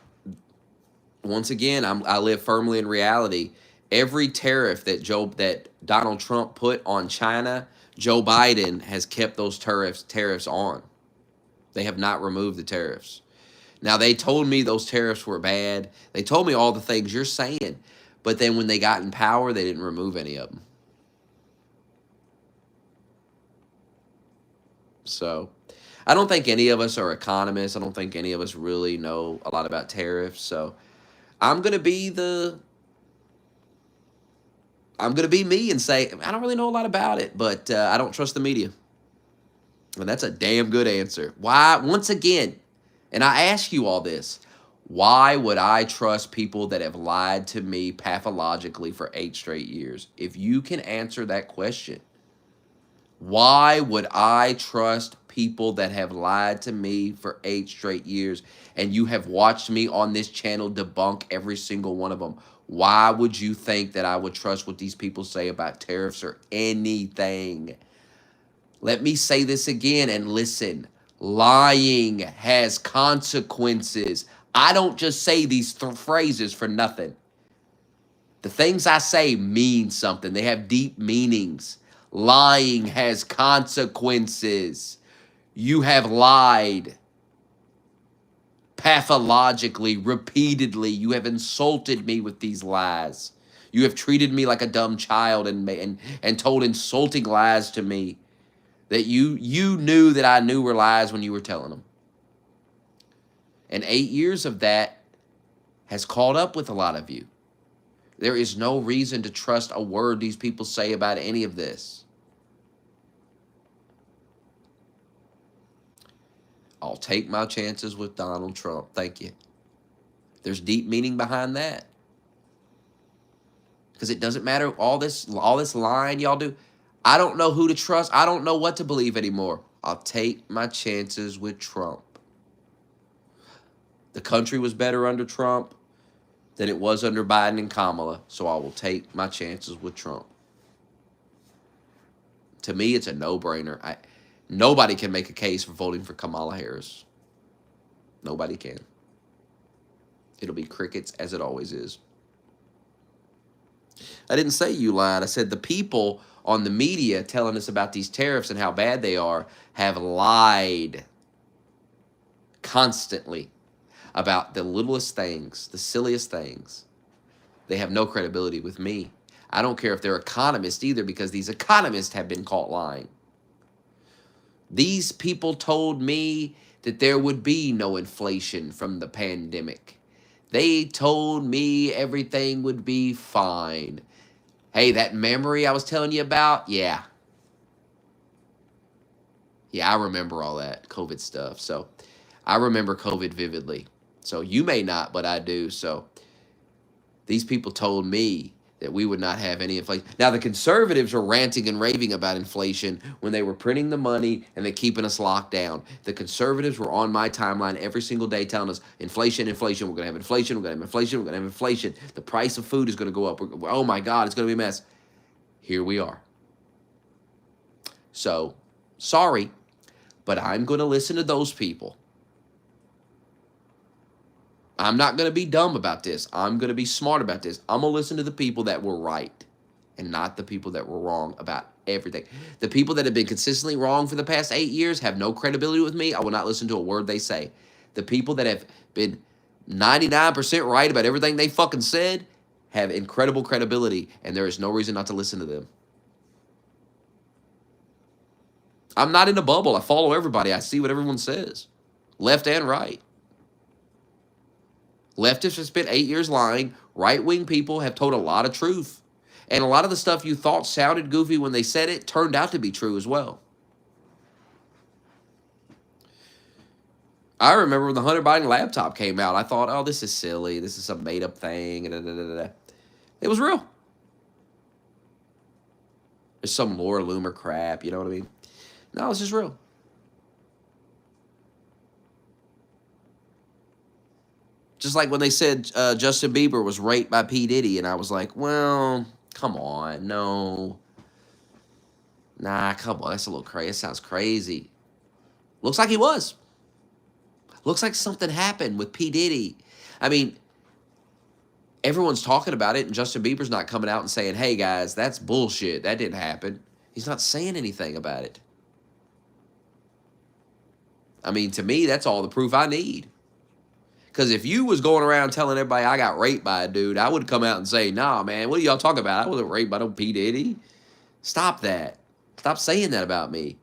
once again, I live firmly in reality. Every tariff that Donald Trump put on China, Joe Biden has kept those tariffs on. They have not removed the tariffs. Now, they told me those tariffs were bad. They told me all the things you're saying, but then when they got in power, they didn't remove any of them. So I don't think any of us are economists. I don't think any of us really know a lot about tariffs. So I'm gonna be me and say I don't really know a lot about it, but I don't trust the media. And that's a damn good answer. Why? Once again, and I ask you all this, why would I trust people that have lied to me pathologically for 8 straight years? If you can answer that question, why would I trust people that have lied to me for 8 straight years and you have watched me on this channel debunk every single one of them? Why would you think that I would trust what these people say about tariffs or anything? Let me say this again and listen. Lying has consequences. I don't just say these phrases for nothing. The things I say mean something. They have deep meanings. Lying has consequences. You have lied pathologically, repeatedly. You have insulted me with these lies. You have treated me like a dumb child and told insulting lies to me that you knew that I knew were lies when you were telling them. And 8 years of that has caught up with a lot of you. There is no reason to trust a word these people say about any of this. I'll take my chances with Donald Trump. Thank you. There's deep meaning behind that. Because it doesn't matter all this lying y'all do. I don't know who to trust. I don't know what to believe anymore. I'll take my chances with Trump. The country was better under Trump than it was under Biden and Kamala, so I will take my chances with Trump. To me, it's a no-brainer. Nobody can make a case for voting for Kamala Harris. Nobody can. It'll be crickets as it always is. I didn't say you lied. I said the people on the media telling us about these tariffs and how bad they are have lied constantly about the littlest things, the silliest things. They have no credibility with me. I don't care if they're economists either, because these economists have been caught lying. These people told me that there would be no inflation from the pandemic. They told me everything would be fine. Hey, that memory I was telling you about, yeah. Yeah, I remember all that COVID stuff. So I remember COVID vividly. So you may not, but I do. So these people told me that we would not have any inflation. Now, the conservatives were ranting and raving about inflation when they were printing the money and they're keeping us locked down. The conservatives were on my timeline every single day telling us, inflation, inflation, we're going to have inflation, we're going to have inflation, we're going to have inflation. The price of food is going to go up. Oh my God, it's going to be a mess. Here we are. So, sorry, but I'm going to listen to those people. I'm not going to be dumb about this. I'm going to be smart about this. I'm going to listen to the people that were right and not the people that were wrong about everything. The people that have been consistently wrong for the past 8 years have no credibility with me. I will not listen to a word they say. The people that have been 99% right about everything they fucking said have incredible credibility, and there is no reason not to listen to them. I'm not in a bubble. I follow everybody. I see what everyone says, left and right. Leftists have spent 8 years lying. Right-wing people have told a lot of truth. And a lot of the stuff you thought sounded goofy when they said it turned out to be true as well. I remember when the Hunter Biden laptop came out, I thought, oh, this is silly. This is some made-up thing. It was real. It's some Laura Loomer crap, you know what I mean? No, it's just real. Just like when they said Justin Bieber was raped by P. Diddy, and I was like, well, come on, no. Nah, come on, that's a little crazy. It sounds crazy. Looks like he was. Looks like something happened with P. Diddy. I mean, everyone's talking about it, and Justin Bieber's not coming out and saying, hey, guys, that's bullshit. That didn't happen. He's not saying anything about it. I mean, to me, that's all the proof I need. Because if you was going around telling everybody I got raped by a dude, I would come out and say, nah, man, what are y'all talking about? I wasn't raped by no P. Diddy. Stop that. Stop saying that about me.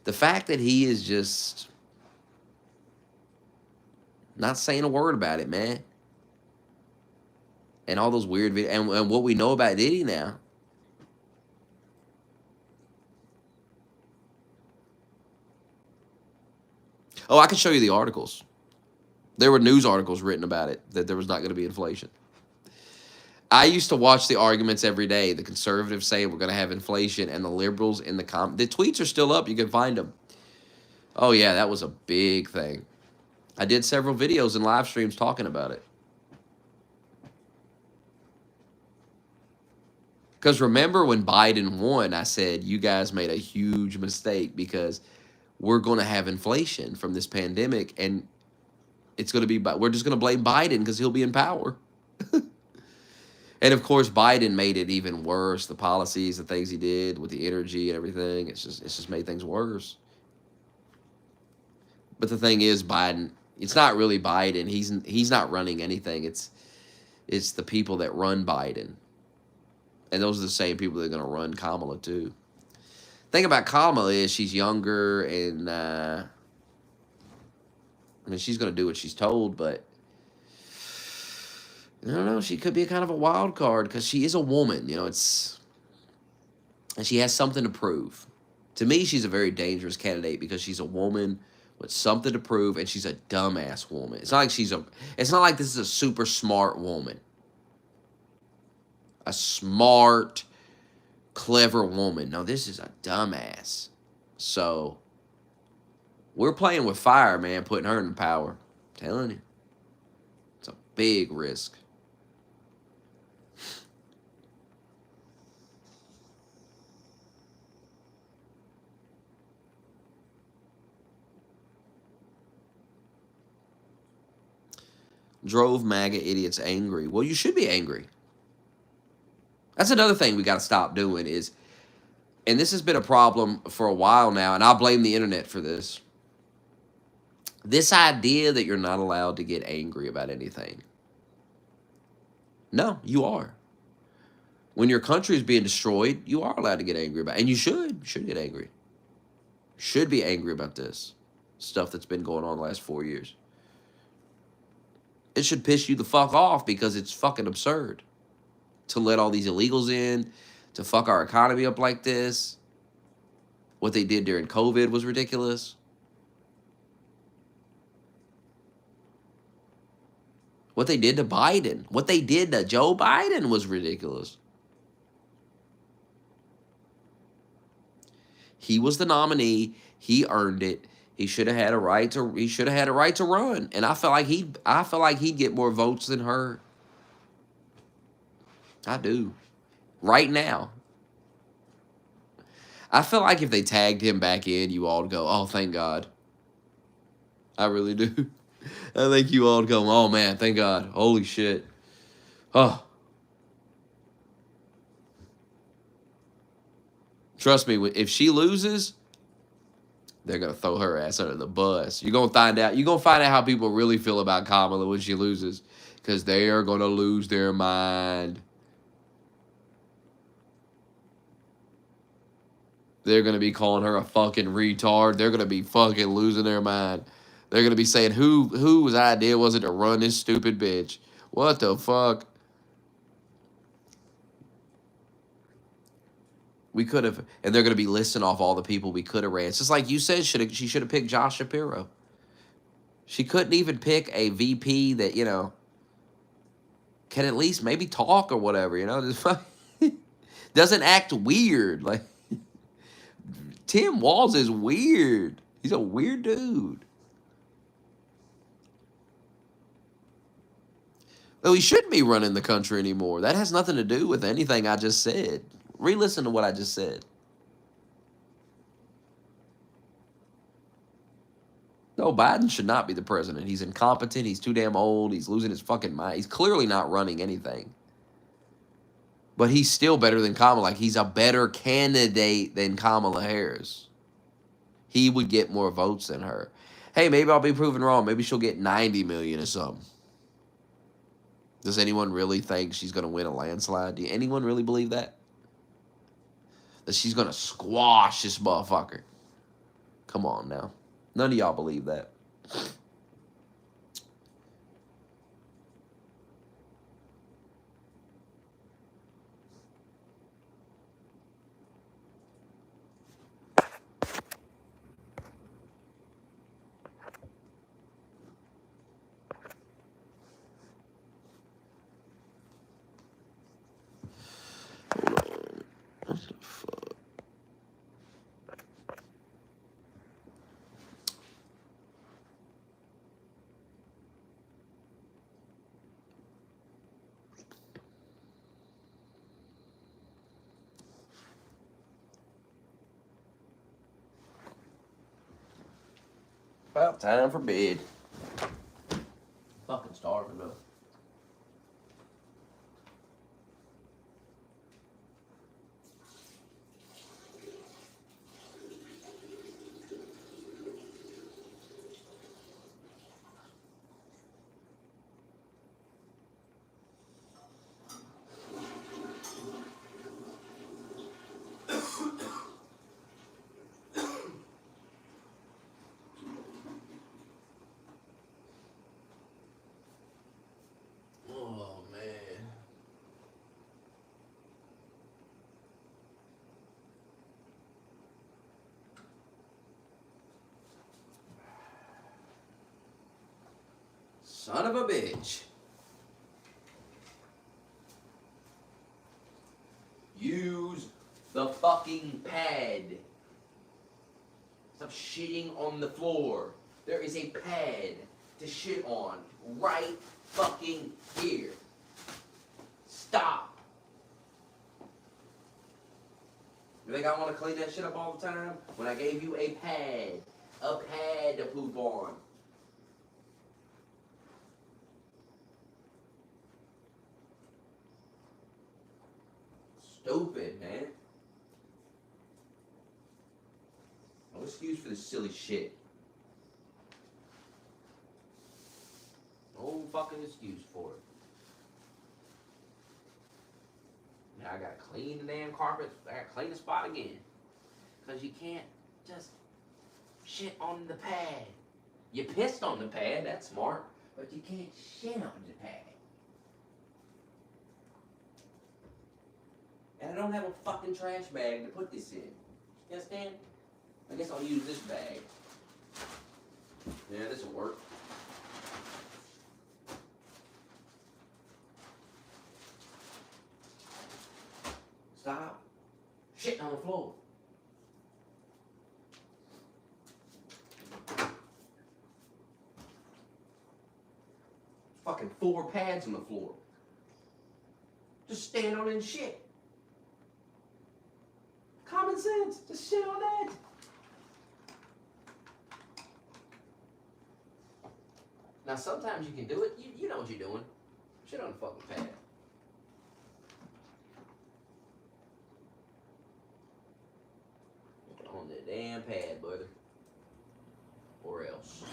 The fact that he is just not saying a word about it, man. And all those weird videos. And what we know about Diddy now. Oh, I can show you the articles. There were news articles written about it, that there was not going to be inflation. I used to watch the arguments every day. The conservatives say we're going to have inflation, and the liberals in the tweets are still up. You can find them. Oh, yeah, that was a big thing. I did several videos and live streams talking about it. Because remember when Biden won, I said, you guys made a huge mistake because we're going to have inflation from this pandemic, and it's going to be, we're just going to blame Biden because he'll be in power. And of course, Biden made it even worse. The policies, the things he did with the energy and everything, it's just made things worse. But the thing is, Biden, it's not really Biden. He's not running anything. It's the people that run Biden. And those are the same people that are going to run Kamala too. Thing about Kamala is she's younger, and I mean, she's going to do what she's told, but I don't know. She could be a kind of a wild card because she is a woman, and she has something to prove. To me, she's a very dangerous candidate because she's a woman with something to prove, and she's a dumbass woman. It's not like this is a super smart woman. A smart, clever woman. No, this is a dumbass. So we're playing with fire, man, putting her in power. I'm telling you. It's a big risk. Drove MAGA idiots angry. Well, you should be angry. That's another thing we got to stop doing is, and this has been a problem for a while now, and I'll blame the internet for this. This idea that you're not allowed to get angry about anything. No, you are. When your country is being destroyed, you are allowed to get angry about it. And you should. You should get angry. Should be angry about this stuff that's been going on the last 4 years. It should piss you the fuck off because it's fucking absurd to let all these illegals in, to fuck our economy up like this. What they did during COVID was ridiculous. What they did to Biden, what they did to Joe Biden was ridiculous. He was the nominee. He earned it. He should have had a right to. He should have had a right to run. And I feel like he'd get more votes than her. I do. Right now. I feel like if they tagged him back in, you all would go, "Oh, thank God." I really do. I think you all would go, "Oh man, thank God. Holy shit." Oh. Trust me, if she loses, they're gonna throw her ass under the bus. You're gonna find out. You're gonna find out how people really feel about Kamala when she loses, because they are gonna lose their mind. They're gonna be calling her a fucking retard. They're gonna be fucking losing their mind. They're gonna be saying, whose idea was it to run this stupid bitch? What the fuck? We could have, and they're going to be listing off all the people we could have ran. It's just like you said, she should have picked Josh Shapiro. She couldn't even pick a VP that, you know, can at least maybe talk or whatever, you know, just doesn't act weird. Like, Tim Walz is weird. He's a weird dude. Though he shouldn't be running the country anymore. That has nothing to do with anything I just said. Re-listen to what I just said. No, Biden should not be the president. He's incompetent. He's too damn old. He's losing his fucking mind. He's clearly not running anything. But he's still better than Kamala. Like, he's a better candidate than Kamala Harris. He would get more votes than her. Hey, maybe I'll be proven wrong. Maybe she'll get 90 million or something. Does anyone really think she's going to win a landslide? Do anyone really believe that? That she's going to squash this motherfucker? Come on now. None of y'all believe that. Hold on. What the fuck? About time for bed. Fucking starving though. Oh man. Son of a bitch. Use the fucking pad. Stop shitting on the floor. There is a pad to shit on right fucking here. Stop. You think I want to clean that shit up all the time? When I gave you a pad to poop on. stupid, man. No excuse for this silly shit. No fucking excuse for it. Now I gotta clean the damn carpet. I gotta clean the spot again. Because you can't just shit on the pad. You pissed on the pad, that's smart. But you can't shit on the pad. And I don't have a fucking trash bag to put this in. You understand? I guess I'll use this bag. Yeah, this will work. Stop shitting on the floor. There's fucking 4 pads on the floor. Just stand on it and shit. Common sense. Just shit on that. Now sometimes you can do it. You know what you're doing. Shit on the fucking pad. On the damn pad, brother. Or else.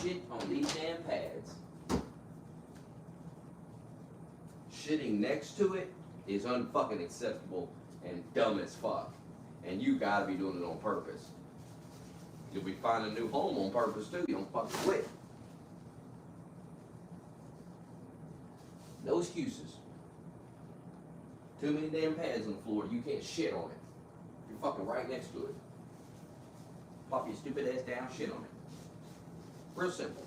Shit on these damn pads. Shitting next to it is unfucking acceptable and dumb as fuck. And you gotta be doing it on purpose. You'll be finding a new home on purpose too. You don't fucking quit. No excuses. Too many damn pads on the floor. You can't shit on it. You're fucking right next to it. Pop your stupid ass down, shit on it. Real simple.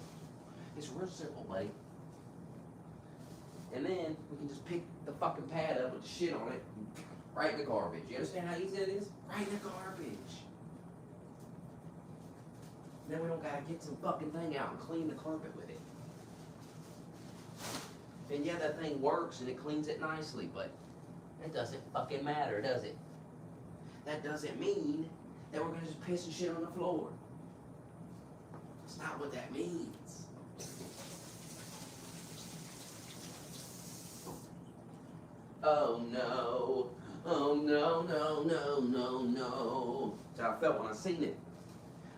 It's real simple, buddy. And then we can just pick the fucking pad up with the shit on it right in the garbage. You understand how easy that is? Right in the garbage. Then we don't gotta get some fucking thing out and clean the carpet with it. And yeah, that thing works and it cleans it nicely, but It doesn't fucking matter, does it? That doesn't mean that we're gonna just piss and shit on the floor. That's not what that means. Oh no. Oh no, no, no, no, no. That's how I felt when I seen it.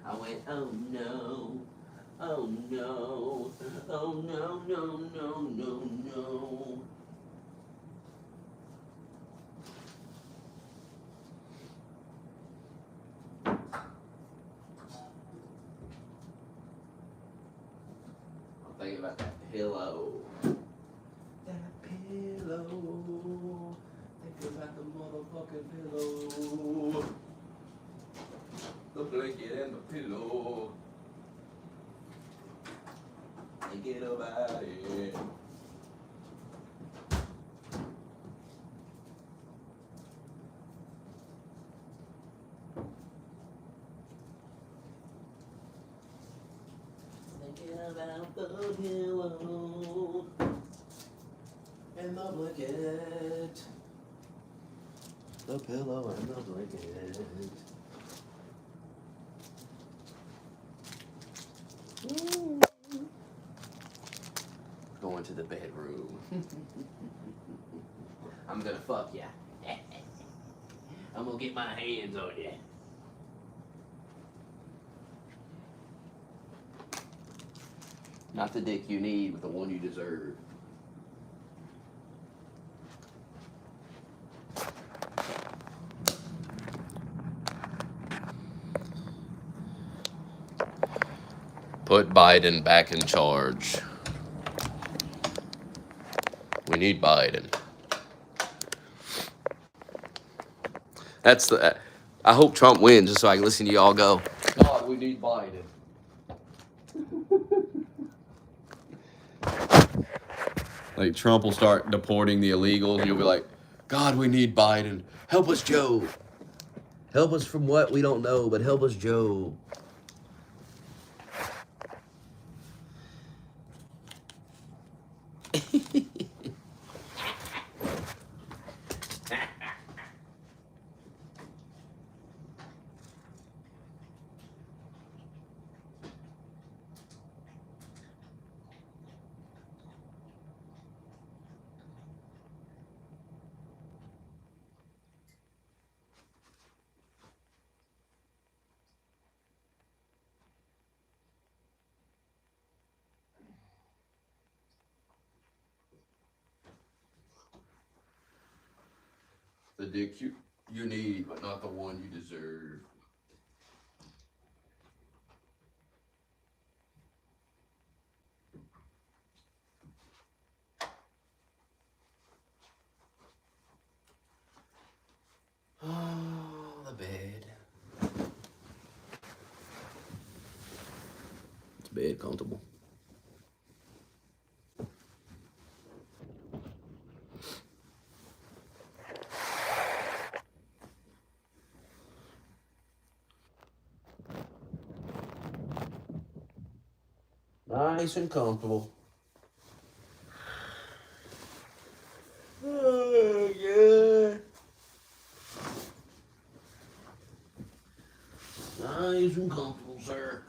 I went, oh no. Oh no. Oh no, no, no, no, no. I'm thinking about that pillow. That pillow. Think about the motherfucking pillow. The blanket and the pillow. Thinking about it. Thinking about the pillow and the blanket. The pillow and the blanket. Going to the bedroom. I'm gonna fuck ya. I'm gonna get my hands on ya. Not the dick you need, but the one you deserve. Put Biden back in charge. We need Biden. That's the. I hope Trump wins just so I can listen to y'all go. God, we need Biden. Like Trump will start deporting the illegals, and you'll be like, God, we need Biden. Help us, Joe. Help us from what we don't know, but help us, Joe. The dick you need, but not the one you deserve. Oh, the bed. It's bed comfortable. Nice and comfortable. Oh, yeah. Nice and comfortable, sir.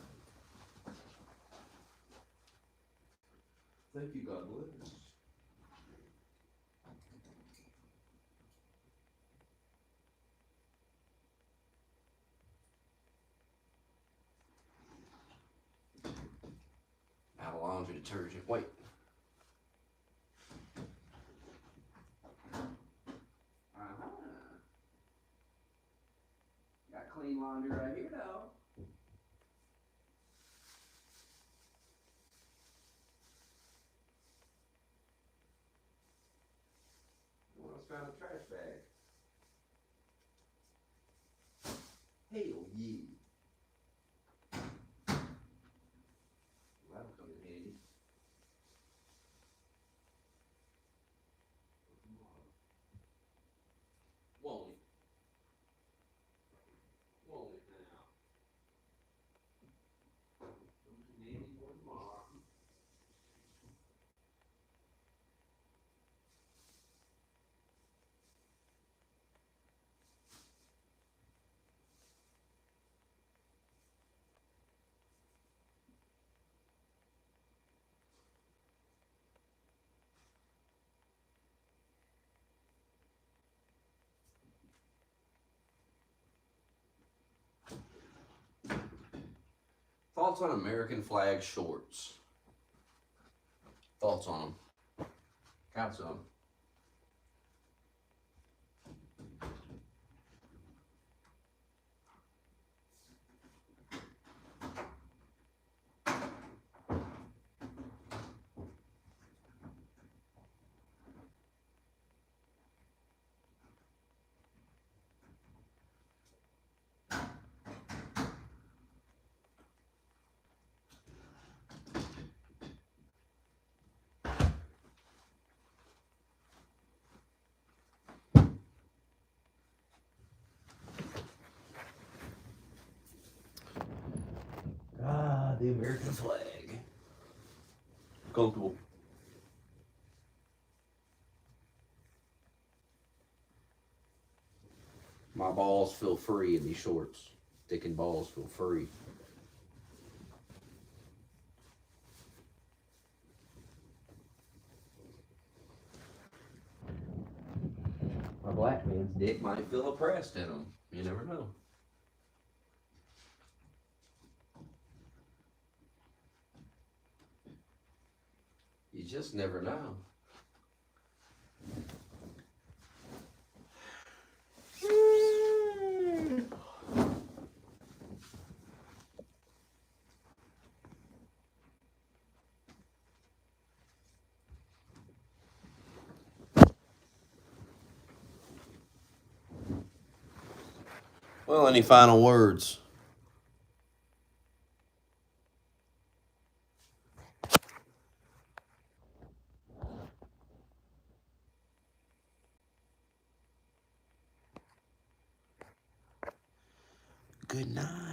Thank you, God bless. Out of laundry detergent. Wait. Got clean laundry right here, though. What else found a trash bag? Hell yeah. That'll come in handy. Won't it? Won't it now? Comes in handy for tomorrow. Thoughts on American flag shorts? Thoughts on them? Got some. The American flag. Comfortable. My balls feel free in these shorts. Dick and balls feel free. A black man's dick might feel oppressed in them. You never know. You just never know. Well, any final words? Good night.